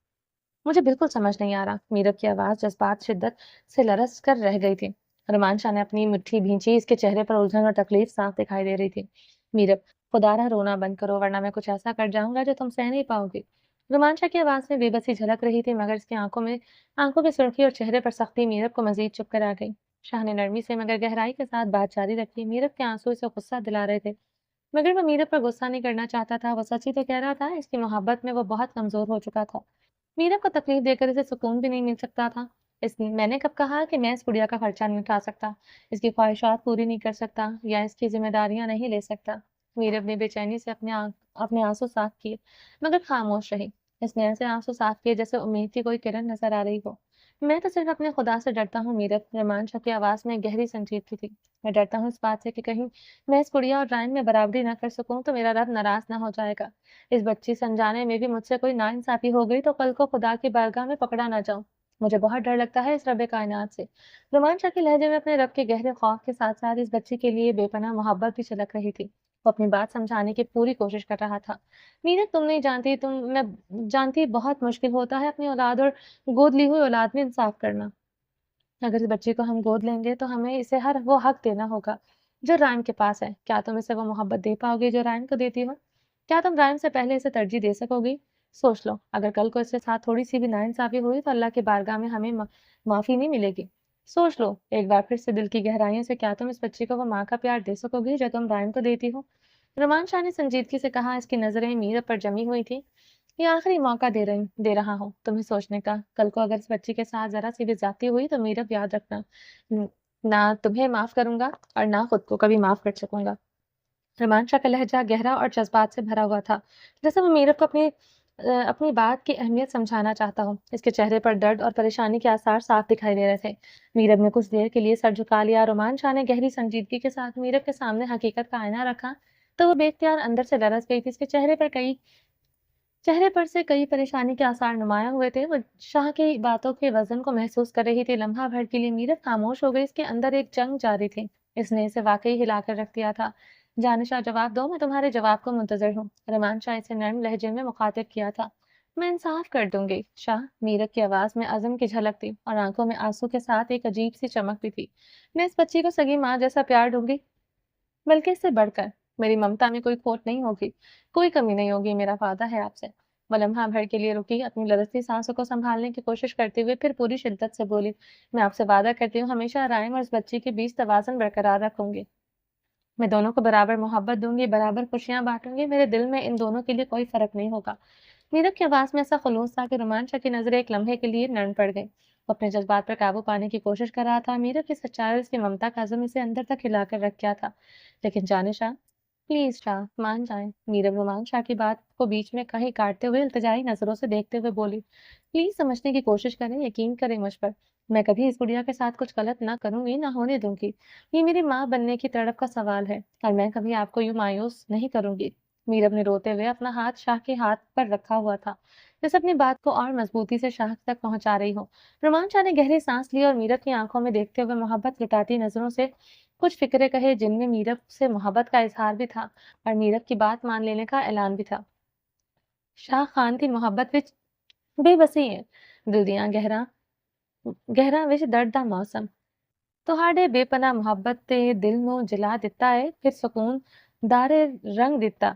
मुझे बिल्कुल समझ नहीं आ रहा। मीरब की आवाज़ जज़्बात शिद्दत से लरस कर रह गई थी। रोमांचा ने अपनी मुट्ठी भींची, इसके चेहरे पर उलझन और तकलीफ साफ दिखाई दे रही थी। मीरब, खुदारा रोना बंद करो वरना मैं कुछ ऐसा कर जाऊँगा जो तुम सह नहीं पाओगी। रोमांचा की आवाज़ में बेबसी झलक रही थी, मगर इसकी आँखों की सुर्खी और चेहरे पर सख्ती मीरब को मज़ीद चुप करा गई। शाह ने नरमी से मगर गहराई के साथ बात जारी रखी। मीरब के आंसू इसे गुस्सा दिला रहे थे, मगर वो मीरब पर गुस्सा नहीं करना चाहता था। वो सच ही तो कह रहा था, इसकी मोहब्बत में वो बहुत कमज़ोर हो चुका था। मीरा को तकलीफ देकर इसे सुकून भी नहीं मिल सकता था। इस मैंने कब कहा कि मैं इस गुड़िया का खर्चा नहीं उठा सकता, इसकी ख्वाहिशात पूरी नहीं कर सकता या इसकी ज़िम्मेदारियाँ नहीं ले सकता। मीरब ने बेचैनी से अपने आँसू साफ किए, मगर खामोश रही। इसने ऐसे आँसू साफ किए जैसे उम्मीद की कोई किरण नज़र आ रही हो। मैं तो सिर्फ़ अपने खुदा से डरता हूँ मीरब, रोमांच की आवाज़ में गहरी संजीदगी थी। मैं डरता हूँ इस बात से कि कहीं मैं इस गुड़िया और रायन में बराबरी ना कर सकूँ तो मेरा रब नाराज़ ना हो जाएगा। इस बच्ची से अनजाने में भी मुझसे कोई नाइंसाफ़ी हो गई तो कल को खुदा की बारगाह में पकड़ा ना जाऊँ। मुझे बहुत डर लगता है इस रब कायनात से। रोमांचा के लहजे में अपने रब के गहरे खौफ के साथ-साथ इस बच्ची के लिए बेपनाह मोहब्बत भी छलक रही थी। वो अपनी बात समझाने की पूरी कोशिश कर रहा था। मीरत, तुम नहीं जानती, मैं जानती, बहुत मुश्किल होता है अपनी औलाद और गोद ली हुई औलाद में इंसाफ़ करना। अगर इस बच्चे को हम गोद लेंगे तो हमें इसे हर वो हक देना होगा जो रायम के पास है। क्या तुम इसे वो मोहब्बत दे पाओगे जो रायम को देती हो? क्या तुम रायम से पहले इसे तरजीह दे सकोगी? सोच लो, अगर कल को इसके साथ थोड़ी-सी भी नाइंसाफ़ी हुई तो अल्लाह की बारगाह में हमें माफ़ी नहीं मिलेगी। सोच लो, एक बार फिर से दिल की गहराइयों से, क्या तुम इस बच्ची को वो माँ का प्यार दे सकोगी जो तुम रायम को देती हो? रुमान शाह ने संजीदगी से कहा, इसकी नज़रें मीरत पर जमी हुई थी। ये आखिरी मौका दे रहा हूँ तुम्हें सोचने का। कल को अगर इस बच्ची के साथ ज़रा-सी भी ज़्यादती हुई तो मीरब, याद रखना, ना तुम्हें माफ़ करूँगा और ना खुद को कभी माफ़ कर सकूँगा। रोमांचा का लहजा गहरा और जज़्बात से भरा हुआ था, जैसे वो मीरब को अपनी बात की अहमियत समझाना चाहता हो। इसके चेहरे पर दर्द और परेशानी के आसार साफ दिखाई दे रहे थे। मीरब ने कुछ देर के लिए सर झुका लिया। रोमांचा ने गहरी संजीदगी के साथ मीरब के सामने हकीकत का आईना रखा, तो वो बेख्तियार अंदर से लरज़ गई थी। इसके चेहरे पर से कई परेशानी के आसार नुमायाँ हुए थे। वो शाह की बातों के वज़न को महसूस कर रही थी। लम्हा भर के लिए मीरब खामोश हो गई। इसके अंदर एक जंग जारी थी। इसने इसे वाक़ई हिलाकर रख दिया था। जानिशा जवाब दो, मैं तुम्हारे जवाब को मुंतज़िर हूँ। रमान शाह इसे नर्म लहजे में मुखातिब किया था। मैं इंसाफ़ कर दूँगी शाह। मीरब की आवाज़ में अज़म की झलक थी और आँखों में आँसू के साथ एक अजीब-सी चमक भी थी। मैं इस बच्ची को सगी माँ जैसा प्यार दूँगी, बल्कि इससे बढ़कर। मेरी ममता में कोई खोट नहीं होगी, कोई कमी नहीं होगी, मेरा वादा है आपसे। वो लम्हा भर के लिए रुकी, अपनी लरज़ती साँसों को सँभालने की कोशिश करते हुए फिर पूरी शिद्दत से बोली, मैं आपसे वादा करती हूँ हमेशा राइम और इस बच्ची के बीच तवाज़ुन बरकरार रखूँगी। मैं दोनों को बराबर मोहब्बत दूँगी, बराबर खुशियाँ बाँटूँगी, मेरे दिल में इन दोनों के लिए कोई फ़र्क नहीं होगा। मीरब की आवाज़ में ऐसा ख़ुलूस था कि रोमांचा की नज़रें एक लम्हे के लिए नर्म पड़ गईं। वो अपने जज़्बात पर काबू पाने की कोशिश कर रहा था। मीरब की सच्चाई और उसकी ममता का अज़म इसे अंदर तक हिलाकर रख गया था। लेकिन जाने शाह, प्लीज़ शाह, मान जाएँ। मीरब रोमान शाह की बात को बीच में कहीं काटते हुए इल्तिजाई नज़रों से देखते हुए बोली, प्लीज़ समझने की कोशिश करें, यकीन करें मुझ पर। मैं कभी इस गुड़िया के साथ कुछ गलत ना करूँगी, ना होने दूँगी। ये मेरी माँ बनने की तड़प का सवाल है और मैं कभी आपको यूँ मायूस नहीं करूँगी। मीरब ने रोते हुए अपना हाथ शाह के हाथ पर रखा हुआ था, जैसे अपनी बात को और मजबूती से शाह तक पहुंचा रही हो। रोमांचा ने गहरी सांस ली और मीरब की आंखों में देखते हुए मोहब्बत लुटाती नजरों से कुछ फिक्रे कहे, जिनमें मीरब से मोहब्बत का इजहार भी था और मीरब की बात मान लेने का ऐलान भी था। शाह खान की मोहब्बत विच बेबसी है, दिल दियां गहरा विच दर्द दा मौसम। ਤੁਹਾਡੇ ਬੇਪਨਾਹ ਮੁਹੱਬਤ ਤੇ ਦਿਲ ਨੂੰ ਜਲਾ ਦਿੱਤਾ ਹੈ, ਫਿਰ ਸਕੂਨ ਦਾਰੇ ਰੰਗ ਦਿੱਤਾ।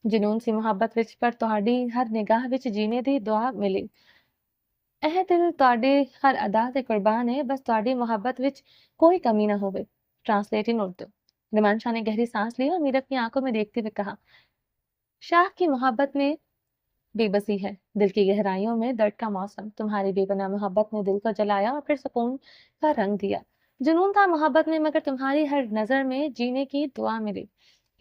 ਜਨੂਨ ਸੀ ਮੁਹੱਬਤ ਵਿੱਚ, ਪਰ ਤੁਹਾਡੀ ਹਰ ਨਿਗਾਹ ਵਿੱਚ ਜੀਣੇ ਦੀ ਦੁਆ ਮਿਲੀ। ਇਹ ਦਿਲ ਤੁਹਾਡੇ ਹਰ ਅਦਾ ਤੇ ਕੁਰਬਾਨ है, बस ਤੁਹਾਡੀ मोहब्बत ਵਿੱਚ कोई कमी ना होवे। ट्रांसलेट इन उर्दू। रिमांड शाह ने गहरी सांस ली और मीरब की आंखों में देखते हुए कहा, शाह की मोहब्बत में बेबसी है, दिल की गहराइयों में दर्द का मौसम। तुम्हारी बेपनाह मोहब्बत ने दिल को जलाया और फिर सुकून का रंग दिया। जुनून था मोहब्बत में, मगर तुम्हारी हर नजर में जीने की दुआ मिली।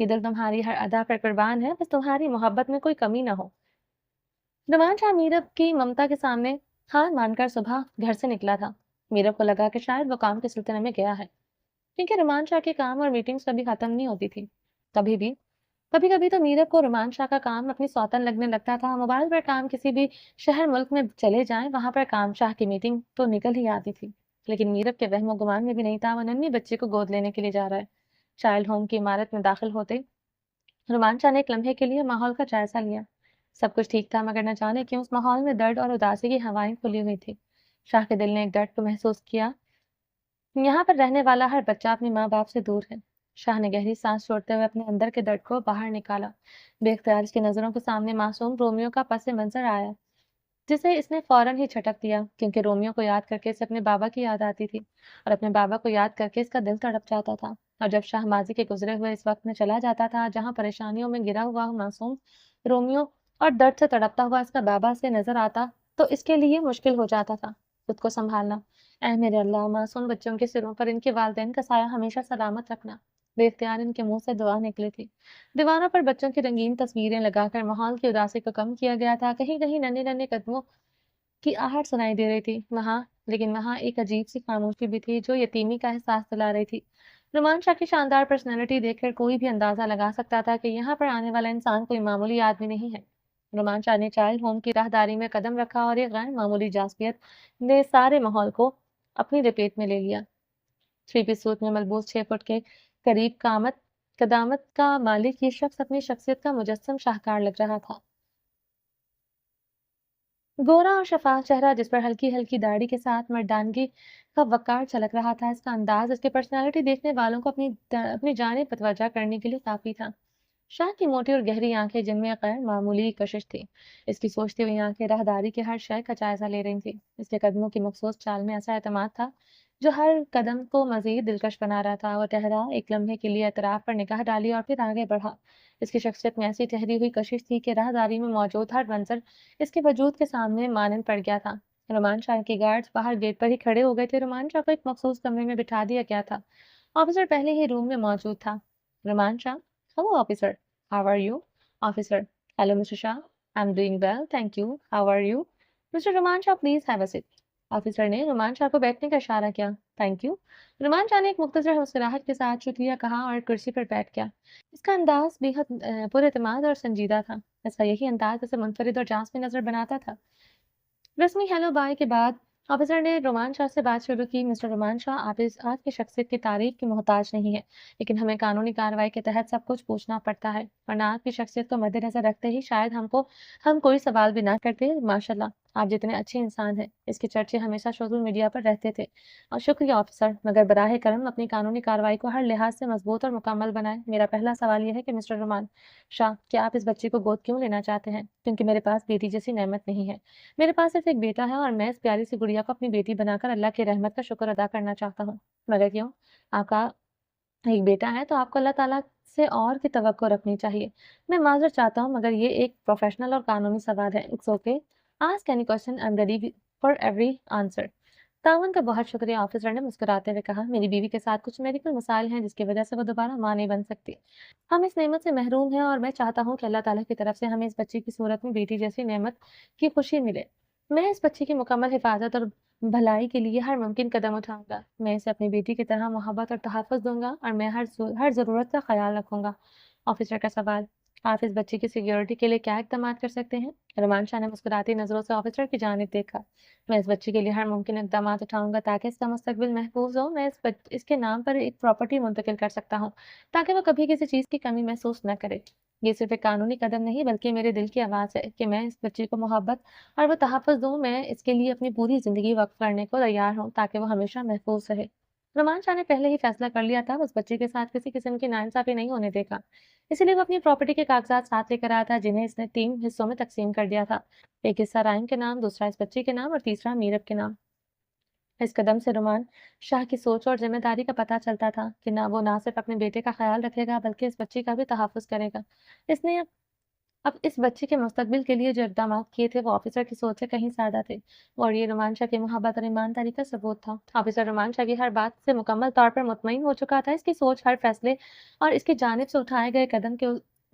ये दिल तुम्हारी हर अदा पर कुर्बान है, बस तुम्हारी मोहब्बत में कोई कमी ना हो। नुमान शाह मीरब की ममता के सामने हार मानकर सुबह घर से निकला था। मीरब को लगा कि शायद वो काम के सिलसिले में गया है, क्योंकि रुमान शाह के काम और मीटिंग्स कभी खत्म नहीं होती थी। कभी भी कभी कभी तो मीरब को रुमान शाह का काम अपनी सौतन लगने लगता था। मोबाइल पर काम किसी भी शहर मुल्क में चले जाएं, वहां पर काम शाह की मीटिंग तो निकल ही आती थी। लेकिन मीरब के वहमो गुमान में भी नहीं था, वो नन्ही बच्चे को गोद लेने के लिए जा रहा है। चाइल्ड होम की इमारत में दाखिल होते रुमान शाह ने एक लम्हे के लिए माहौल का जायजा लिया। सब कुछ ठीक था, मगर न जाने क्यों उस माहौल में दर्द और उदासी की हवाएं खुली हुई थी। शाह के दिल ने एक दर्द को महसूस किया। यहाँ पर रहने वाला हर बच्चा अपने माँ बाप से दूर है। शाह ने गहरी सांस छोड़ते हुए अपने अंदर के दर्द को बाहर निकाला। बेख्तियार इसकी नजरों के सामने मासूम रोमियो का पस मंजर आया, जिसे इसने फौरन ही झटक दिया, क्योंकि रोमियो को याद करके इसे अपने बाबा की याद आती थी और अपने बाबा को याद करके इसका दिल तड़प जाता था। और जब शाह माजी के गुजरे हुए इस वक्त में चला जाता था, जहाँ परेशानियों में गिरा हुआ मासूम रोमियो और दर्द से तड़पता हुआ इसका बाबा से नजर आता, तो इसके लिए मुश्किल हो जाता था खुद को संभालना। ऐ मेरे अल्लाह, मासूम बच्चों के सिरों पर इनके वालिदैन का साया हमेशा सलामत रखना। बेख्तियार इनके मुंह से दुआ निकली थी। दीवारों पर बच्चों की रंगीन तस्वीरें लगाकर माहौल की उदासी को कम किया गया था। कहीं कहीं नन्हे नन्हे कदमों की आहट सुनाई दे रही थी वहां, लेकिन वहां एक अजीब सी खामोशी भी थी जो यतीमी का एहसास दिला रही थी। रुमान शाह की शानदार पर्सनैलिटी देखकर कोई भी अंदाजा लगा सकता था कि यहाँ पर आने वाला इंसान कोई मामूली आदमी नहीं है। रुमान शाह ने चाइल्ड होम की राहदारी में कदम रखा और एक गैर मामूली जाज़बियत ने सारे माहौल को अपनी लपेट में ले लिया। थ्री पीस सूट में मलबूस 6 फुट के करीब कदामत का मालिक ये शख्स अपनी शख्सियत का मुजस्सम शाहकार लग रहा था। गोरा और शफाफ चेहरा, जिस पर हल्की हल्की दाढ़ी के साथ मर्दानगी का वकार झलक रहा था। इसका अंदाज इसकी पर्सनालिटी देखने वालों को अपनी जानिब मुतवज्जा करने के लिए काफी था। शाह की मोटी और गहरी आंखें, जिनमें गैर मामूली कशिश थी। इसकी सोचती हुई आंखें राहदारी के हर शय का जायजा ले रही थी। इसके कदमों की मखसूस चाल में ऐसा एतमाद था जो हर कदम को मजीद दिलकश बना रहा था। वो ठहरा, एक लम्हे के लिए अतराफ पर निगाह डाली और फिर आगे बढ़ा। इसकी शख्सियत में ऐसी ठहरी हुई कशिश थी कि राहदारी में मौजूद हर मंजर इसके वजूद के सामने मानन पड़ गया था। रोमान शाह के गार्ड्स बाहर गेट पर ही खड़े हो गए थे। रोमान शाह को एक मखसूस कमरे में बिठा दिया गया था। ऑफिसर पहले ही रूम में मौजूद था। Roman Shah, hello officer, how are you? Officer, hello mister Shah, I am doing well, thank you, how are you? Mister Roman Shah, please have a seat. Officer ने रोमान शाह को बैठने का इशारा किया। Thank you. रोमान शाह ने एक मुख्तसर मुस्कुराहट के साथ शुक्रिया कहा और कुर्सी पर बैठ गया। इसका अंदाज बेहद पुरएतमाद और संजीदा था। इसका यही अंदाज उसे मुनफरिद और जांच में नजर बनाता था। रस्मी हेलो बाय के बाद ऑफिसर ने रोमान शाह से बात शुरू की। मिस्टर रोमान शाह, आप इस आज की शख्सियत की तारीफ की मोहताज नहीं है, लेकिन हमें कानूनी कार्रवाई के तहत सब कुछ पूछना पड़ता है, वरना आपकी शख्सियत को मद्देनजर रखते ही शायद हम कोई सवाल भी ना करते। माशाल्लाह, आप जितने अच्छे इंसान हैं, इसके चर्चे हमेशा सोशल मीडिया पर रहते थे। और शुक्रिया ऑफिसर, मगर बराह करम अपनी कानूनी कार्रवाई को हर लिहाज से मजबूत और मुकम्मल बनाएं। मेरा पहला सवाल यह है कि मिस्टर रोमान शाह, क्या आप इस बच्चे को गोद क्यों लेना चाहते हैं? क्योंकि मेरे पास बेटी जैसी नेमत नहीं है। मेरे पास सिर्फ एक बेटा है और मैं इस प्यारी सी गुड़िया को अपनी बेटी बनाकर अल्लाह की रहमत का शुक्र अदा करना चाहता हूँ। मगर क्यों? आपका एक बेटा है तो आपको अल्लाह ताला से और की तवक्को रखनी चाहिए। मैं माज़रत चाहता हूँ, मगर ये एक प्रोफेशनल और कानूनी सवाल है। It's okay, ask any question, I am ready for every answer. ताउन का बहुत शुक्रिया, ऑफिसर ने मुस्कुराते हुए कहा। मेरी बीवी के साथ कुछ मेडिकल मसाइल हैं जिसकी वजह से वो दोबारा मां नहीं बन सकती। हम इस नेमत से महरूम हैं और मैं चाहता हूँ कि अल्लाह ताला की तरफ से हमें इस बच्ची की सूरत में बेटी जैसी नेमत की खुशी मिले। मैं इस बच्ची की मुकम्मल हिफाजत और भलाई के लिए हर मुमकिन कदम उठाऊंगा। मैं इसे अपनी बेटी की तरह मोहब्बत और तहफ़्फ़ुज़ दूंगा और मैं हर ज़रूरत का ख्याल रखूंगा। ऑफिसर का सवाल, आप इस बच्ची की सिक्योरिटी के लिए क्या इक़दाम कर सकते हैं? रोमान शाह ने मुस्कुराती नज़रों से ऑफिसर की जानिब देखा। मैं इस बच्ची के लिए हर मुमकिन इक़दाम उठाऊंगा ताकि इसका मुस्तकबिल महफूज हो। मैं इसके नाम पर एक प्रॉपर्टी मुंतकिल कर सकता हूँ ताकि वो कभी किसी चीज़ की कमी महसूस न करे। ये सिर्फ एक कानूनी कदम नहीं बल्कि मेरे दिल की आवाज़ है कि मैं इस बच्ची को मोहब्बत और वो तहफ़्फ़ुज़ दूँ। मैं इसके लिए अपनी पूरी ज़िंदगी वक़्फ़ करने को तैयार हूँ ताकि वो हमेशा महफूज़ रहे। रोमान शाह ने पहले ही फैसला कर लिया था, उस बच्चे के साथ किसी किस्म की नाइंसाफ़ी नहीं होने देगा। इसीलिए वो अपनी प्रॉपर्टी के कागज़ात साथ लेकर आया था, जिन्हें इसने 3 हिस्सों में तक़सीम कर दिया था। एक हिस्सा रायम के नाम, दूसरा इस बच्ची के नाम और तीसरा मीरब के नाम। इस कदम से रोमान शाह की सोच और ज़िम्मेदारी का पता चलता था कि वो ना सिर्फ़ अपने बेटे का ख़्याल रखेगा बल्कि इस बच्ची का भी तहफ़्फ़ुज़ करेगा। इसने अब इस बच्चे के मुस्तकबिल के लिए जो इक़दामात किए थे, वो ऑफ़िसर की सोच से कहीं ज़्यादा थे और ये रोमान शाह की मोहब्बत और ईमानदारी का सबूत था। ऑफ़िसर रोमान शाह की हर बात से मुकम्मल तौर पर मुतमईन हो चुका था। इसकी सोच, हर फ़ैसले और इसकी जानिब से उठाए गए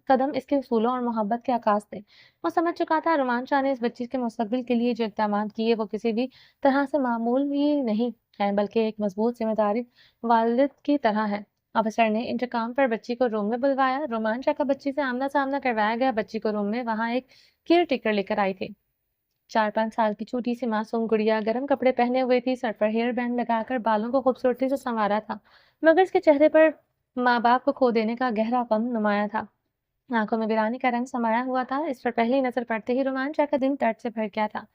कदम इसके उसूलों और मोहब्बत के अक्कास थे। वो समझ चुका था रोमान शाह ने इस बच्ची के मुस्तकबिल के लिए जो इक़दामात किए, वो किसी भी तरह से मामूली नहीं हैं, बल्कि एक मज़बूत ज़िम्मेदारी वालिद की तरह है। ऑफिसर ने इंटरकॉम पर बच्ची को रूम में बुलवाया। रोमान शाह का बच्ची से आमना-सामना करवाया गया। बच्ची को रूम में वहाँ एक केयर टेकर लेकर आई थी। 4-5 साल की छोटी सी मासूम गुड़िया गर्म कपड़े पहने हुए थी, सर पर हेयर बैंड लगाकर बालों को खूबसूरती से संवारा था, मगर इसके चेहरे पर माँ-बाप को खो देने का गहरा गम नुमाया था। आंखों में वीरानी का रंग समाया हुआ था। इस पर पहली नजर पड़ते ही रोमान शाह का दिल दर्द से भर गया था।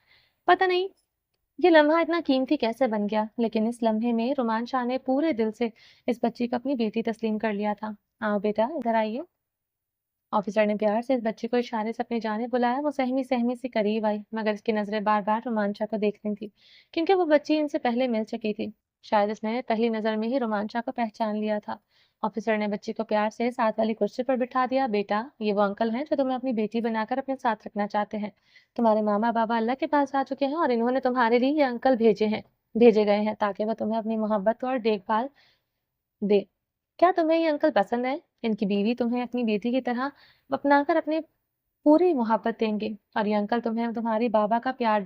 पता नहीं ये लम्हा इतना कीमती कैसे बन गया, लेकिन इस लम्हे में रोमान शाह ने पूरे दिल से इस बच्ची को अपनी बेटी तस्लीम कर लिया था। आओ बेटा, इधर आइए। ऑफिसर ने प्यार से इस बच्ची को इशारे से अपनी जानिब बुलाया। वो सहमी सहमी सी करीब आई, मगर इसकी नजरें बार बार रोमांचा को देख रही थी, क्योंकि वो बच्ची इनसे पहले मिल चुकी थी। शायद इसने पहली नजर में ही रोमांचा को पहचान लिया था। ऑफिसर ने बच्ची को प्यार से साथ वाली कुर्सी पर बिठा दिया। बेटा, ये वो अंकल हैं जो तुम्हें अपनी बेटी बनाकर अपने साथ रखना चाहते हैं। तुम्हारे मामा बाबा अल्लाह के पास आ चुके हैं और इन्होंने तुम्हारे लिए ये अंकल भेजे गए हैं ताकि वो तुम्हें अपनी मोहब्बत और देखभाल दे। क्या तुम्हें ये अंकल पसंद है? इनकी बीवी तुम्हें अपनी बेटी की तरह अपनाकर अपनी पूरी मोहब्बत देंगे और ये अंकल तुम्हें तुम्हारी बाबा का प्यार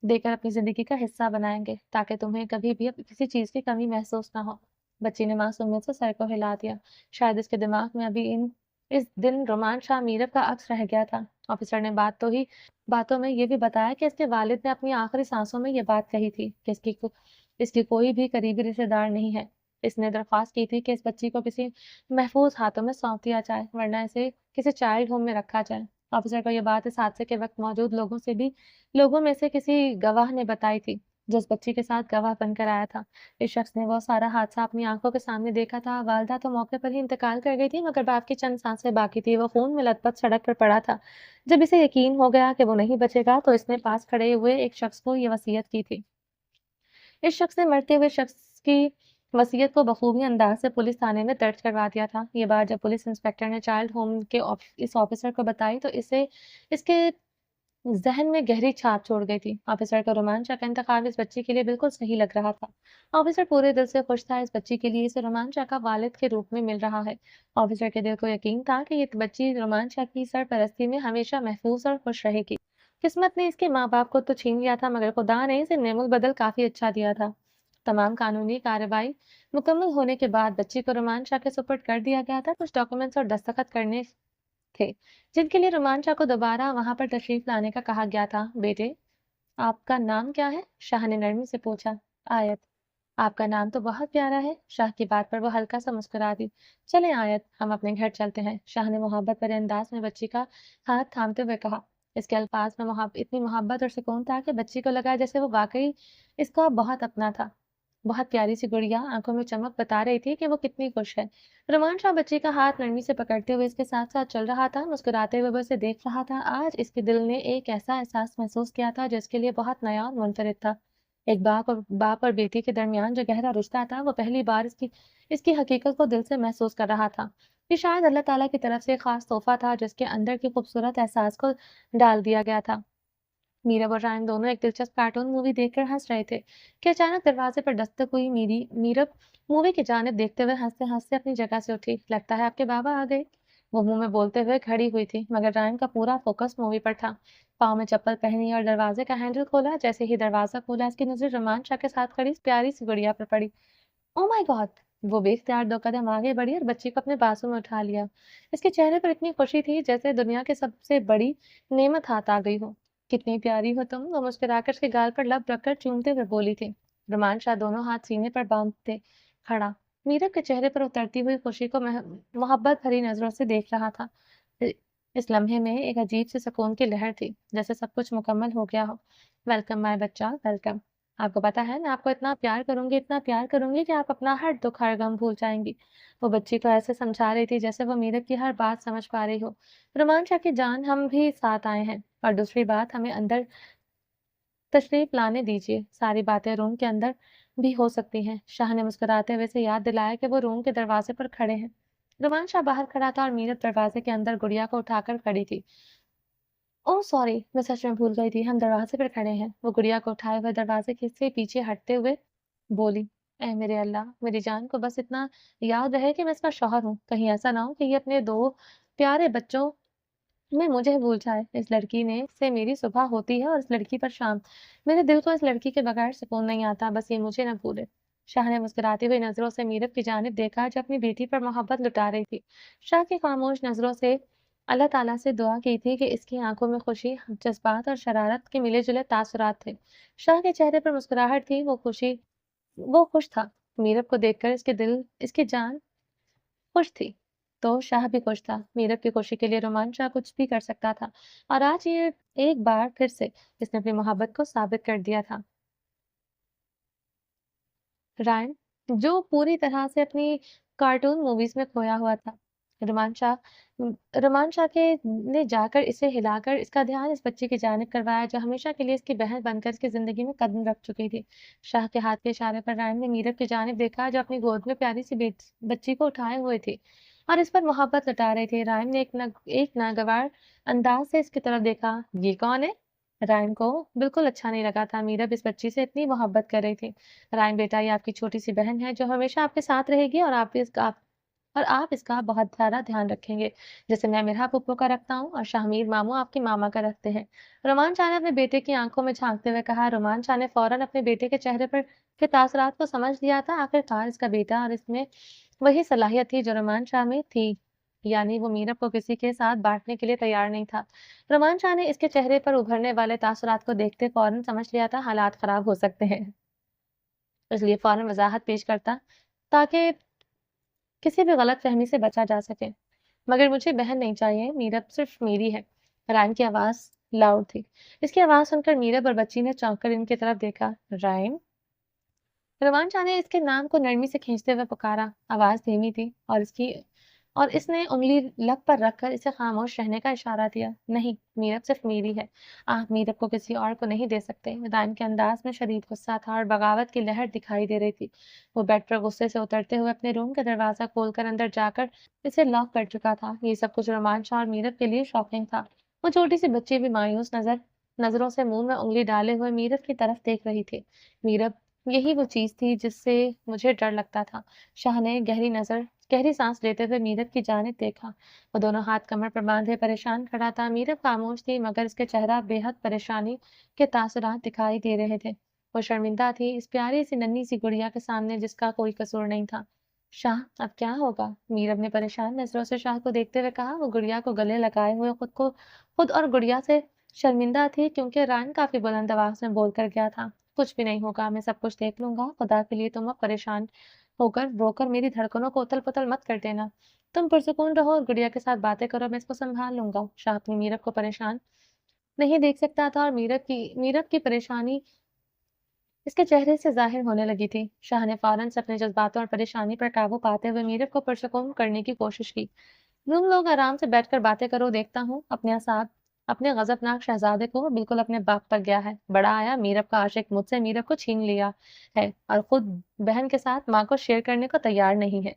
देकर अपनी ज़िंदगी का हिस्सा बनाएँगे, ताकि तुम्हें कभी भी अब किसी चीज़ की कमी महसूस ना हो। बच्ची ने मासूमियत से सर को हिला दिया। शायद इसके दिमाग में अभी इन इस दिन रोमान शाह मीरब का अक्स रह गया था। ऑफिसर ने बातों में ये भी बताया कि इसके वालिद ने अपनी आखिरी सांसों में ये बात कही थी कि इसकी कोई भी करीबी रिश्तेदार नहीं है। इसने दरख्वास्त की थी कि इस बच्ची को किसी महफूज हाथों में सौंप दिया जाए, वरना इसे किसी चाइल्ड होम में रखा जाए। ऑफिसर को ये बात इस हादसे के वक्त मौजूद लोगों में से किसी गवाह ने बताई थी, जो उस बच्ची के साथ गवाह बनकर आया था। इस शख्स ने वो सारा हादसा अपनी आंखों के सामने देखा था। वालदा तो मौके पर ही इंतकाल कर गई थी, मगर बाप की चंद सांसें बाकी थी। वो खून में लथपथ सड़क पर पड़ा था। जब इसे यकीन हो गया कि वो नहीं बचेगा, तो इसने पास खड़े हुए एक शख्स को ये वसीयत की थी। इस शख्स ने मरते हुए शख्स की वसीयत को बखूबी अंदाज से पुलिस थाने में दर्ज करवा दिया था। ये बात जब पुलिस इंस्पेक्टर ने चाइल्ड होम के इस ऑफिसर को बताई, तो इसके ज़हन में गहरी छाप छोड़ गई थी। ऑफ़िसर का रोमांचक इंतख़ाब इस बच्ची के लिए बिल्कुल सही लग रहा था। ऑफ़िसर पूरे दिल से खुश था, इस बच्ची के लिए इसे रोमांचक का वालिद के रूप में मिल रहा है। ऑफ़िसर के दिल को यकीन था कि ये बच्ची रोमांचक की सरपरस्ती में हमेशा महफ़ूज़ और खुश रहेगी। किस्मत ने इसके माँ-बाप को तो छीन लिया था, मगर खुदा ने इसे नेमुल-बदल काफ़ी अच्छा दिया था। तमाम कानूनी कार्रवाई मुकम्मल होने के बाद बच्ची को रोमांचक के सुपुर्द कर दिया गया था। कुछ डॉक्यूमेंट्स और दस्तखत करने थे, जिनके लिए रोमांचा को दोबारा वहां पर तशरीफ लाने का कहा गया था। बेटे, आपका नाम क्या है? शाह ने नरमी से पूछा। आयत। आपका नाम तो बहुत प्यारा है। शाह की बात पर वो हल्का सा मुस्कुरा दी। चलें आयत, हम अपने घर चलते हैं। शाह ने मोहब्बत भरे अंदाज में बच्ची का हाथ थामते हुए कहा। इसके अल्फाज में इतनी मोहब्बत और सुकून था कि बच्ची को लगा जैसे वो वाकई इसका बहुत अपना था। बहुत प्यारी सी गुड़िया आंखों में चमक बता रही थी कि वो कितनी खुश है। रोमान शाह बच्ची का हाथ नरमी से पकड़ते हुए इसके साथ साथ चल रहा था, मुस्कुराते हुए वो उसे देख रहा था। आज इसके दिल ने एक ऐसा एहसास महसूस किया था जिसके लिए बहुत नया और मुनफरिद था। एक बाप और बेटी के दरमियान जो गहरा रिश्ता था, वो पहली बार इसकी इसकी हकीकत को दिल से महसूस कर रहा था। ये शायद अल्लाह ताला की तरफ से एक खास तोहफा था जिसके अंदर की खूबसूरत एहसास को डाल दिया गया था। मीरब और रायन दोनों एक दिलचस्प कार्टून मूवी देखकर हंस रहे थे कि अचानक दरवाजे पर दस्तक हुई। मीरब मूवी की जानिब देखते हुए हंसते हंसते अपनी जगह से उठी। लगता है आपके बाबा आ गए, वो मुंह में बोलते हुए खड़ी हुई थी, मगर रायन का पूरा फोकस मूवी पर था। पाँव में चप्पल पहनी और दरवाजे का हैंडल खोला। जैसे ही दरवाजा खोला, इसकी नजर रोमान शाह के साथ खड़ी इस प्यारी सी गुड़िया पर पड़ी। Oh my God! वो बेख्तियार 2 कदम आगे बढ़ी और बच्ची को अपने बाजू में उठा लिया। इसके चेहरे पर इतनी खुशी थी जैसे दुनिया की सबसे बड़ी नेमत हाथ आ गई हो। कितनी प्यारी हो तुम! वो मुस्कुराकर उसके गाल पर लब रखकर चूमते हुए बोली थी। रुमान शाह दोनों हाथ सीने पर बांधते खड़ा मीरब के चेहरे पर उतरती हुई खुशी को मोहब्बत भरी नजरों से देख रहा था। इ- इस लम्हे में एक अजीब सी सुकून की लहर थी, जैसे सब कुछ मुकम्मल हो गया हो। वेलकम माय बच्चा, वेलकम। आपको पता है मैं आपको इतना प्यार करूँगी कि आप अपना हर दुःख, हर गम भूल जाएँगी। वो बच्ची को ऐसे समझा रही थी जैसे वो मीरब की हर बात समझ पा रही हो। रोमांचा की जान, हम भी साथ आए हैं, और दूसरी बात, हमें अंदर तशरीफ़ लाने दीजिए। सारी बातें रूम के अंदर भी हो सकती हैं। शाह ने मुस्कुराते हुए उसे याद दिलाया कि वो रूम के दरवाजे पर खड़े हैं। रोमांचा बाहर खड़ा था और मीरब दरवाजे के अंदर गुड़िया को उठाकर खड़ी थी। ओह सॉरी, मैं सच में भूल गई थी, हम दरवाजे पर खड़े हैं। वो गुड़िया को उठाए हुए दरवाजे के से पीछे हटते हुए बोली। ऐ मेरे अल्लाह, मेरी जान को बस इतना याद रहे कि मैं इसका शौहर हूँ। कहीं ऐसा ना हो कि ये अपने 2 प्यारे बच्चों में मुझे भूल जाए। इस लड़की ने से मेरी सुबह होती है और इस लड़की पर शाम। मेरे दिल को इस लड़की के बगैर सुकून नहीं आता, बस ये मुझे ना भूले। शाह ने मुस्कुराती हुई नज़रों से मीरब की जानिब देखा जो अपनी बेटी पर मोहब्बत लुटा रही थी। शाह की खामोश नज़रों से अल्लाह ताला से दुआ की थी कि इसकी आंखों में खुशी, जज़्बात और शरारत के मिले-जुले तासुरात थे। शाह के चेहरे पर मुस्कुराहट थी, वो खुश था। मीरब को देखकर इसकी जान खुश थी, तो शाह भी खुश था। मीरब की खुशी के लिए रोमान शाह कुछ भी कर सकता था, और आज ये एक बार फिर से इसने अपनी मोहब्बत को साबित कर दिया था। रायन, जो पूरी तरह से अपनी कार्टून मूवीज़ में खोया हुआ था। रुमान शाह रुमान शाह के ने जाकर इसे हिलाकर इसका ध्यान इस बच्ची की जानिब करवाया जो हमेशा के लिए इसकी बहन बनकर इसकी ज़िंदगी में कदम रख चुकी थी। शाह के हाथ के इशारे पर रायन ने मीरब की जानिब देखा जो अपनी गोद में प्यारी सी बच्ची को उठाए हुए थी और इस पर मोहब्बत लुटा रही थी। रायन ने एक नागवार अंदाज से इसकी तरफ देखा। ये कौन है? रायन को बिल्कुल अच्छा नहीं लगा था। मीरब इस बच्ची से इतनी मोहब्बत कर रही थी। रायन बेटा, ये आपकी छोटी-सी बहन है जो हमेशा आपके साथ रहेगी, और आप इसका बहुत सारा ध्यान रखेंगे, जैसे मैं मिरहा फूफो का रखता हूँ और शाहमीर मामू आपकी मामा का रखते हैं। रोमान शाह ने अपने बेटे की आंखों में झांकते हुए कहा। रोमान शाह ने फौरन अपने बेटे के चेहरे पर के तासुरात को समझ लिया था। आखिरकार इसका बेटा, और इसमें वही सलाहियत थी जो रोमान शाह में थी, यानी वो मीरब को किसी के साथ बांटने के लिए तैयार नहीं था। रोमान शाह ने इसके चेहरे पर उभरने वाले तासुरात को देखते फौरन समझ लिया था हालात खराब हो सकते हैं, इसलिए फौरन वज़ाहत पेश करता ताकि किसी भी गलतफ़हमी से बचा जा सके। मगर मुझे बहन नहीं चाहिए, मीरब सिर्फ़ मेरी है। रायन की आवाज़ लाउड थी। इसकी आवाज़ सुनकर मीरब और बच्ची ने चौंक कर इनकी तरफ देखा। रायन? रोमान शाह ने इसके नाम को नरमी से खींचते हुए पुकारा। आवाज़ धीमी थी और इसने उँगली लब पर रखकर इसे खामोश रहने का इशारा दिया। नहीं, मीरब सिर्फ़ मेरी है। आप मीरब को किसी और को नहीं दे सकते। रायन के अंदाज़ में शदीद गुस्सा था और बगावत की लहर दिखाई दे रही थी। वो बेड पर गुस्से से उतरते हुए अपने रूम का दरवाज़ा खोलकर अंदर जाकर इसे लॉक कर चुका था। ये सब कुछ रोमान शाह और मीरब के लिए शॉकिंग था। वो छोटी-सी बच्ची भी मायूस नज़र नज़रों से मुँह में उँगली डाले हुए मीरब की तरफ देख रही थी। मीरब, यही वो चीज़ थी जिससे मुझे डर लगता था। शाह ने गहरी सांस लेते हुए मीरब की जानिब देखा। वो दोनों हाथ कमर पर बांधे परेशान खड़ा था। मीरब खामोश थी, मगर उसके चेहरा बेहद परेशानी के तासुरात दिखाई दे रहे थे। वो शर्मिंदा थी इस प्यारी सी नन्ही सी गुड़िया के सामने जिसका कोई कसूर नहीं था। शाह, अब क्या होगा? मीरब ने परेशान नज़रों से शाह को देखते हुए कहा। वो गुड़िया को गले लगाए हुए खुद और गुड़िया से शर्मिंदा थी क्योंकि रान काफ़ी बुलंद आवाज़ में बोल कर गया था, "कुछ भी नहीं होगा, मैं सब कुछ देख लूँगा। खुदा के लिए तुम अब परेशान होकर रोकर मेरी धड़कनों को उथल-पुथल मत कर देना। तुम पुरसुकून रहो और गुड़िया के साथ बातें करो, मैं इसको सँभाल लूँगा।" शाह अपनी मीरब को परेशान नहीं देख सकता था और मीरब की परेशानी इसके चेहरे से ज़ाहिर होने लगी थी। शाह ने फ़ौरन से अपने जज़्बातों और परेशानी पर काबू पाते हुए मीरब को पुरसुकून करने की कोशिश की। तुम लोग आराम से बैठकर बातें करो, देखता हूँ अपने गज़बनाक शहज़ादे को बिल्कुल अपने बाप पर गया है। बड़ा आया मीरब का आशिक मुझसे मीरब को छीन लिया है और खुद बहन के साथ माँ को शेयर करने को तैयार नहीं है।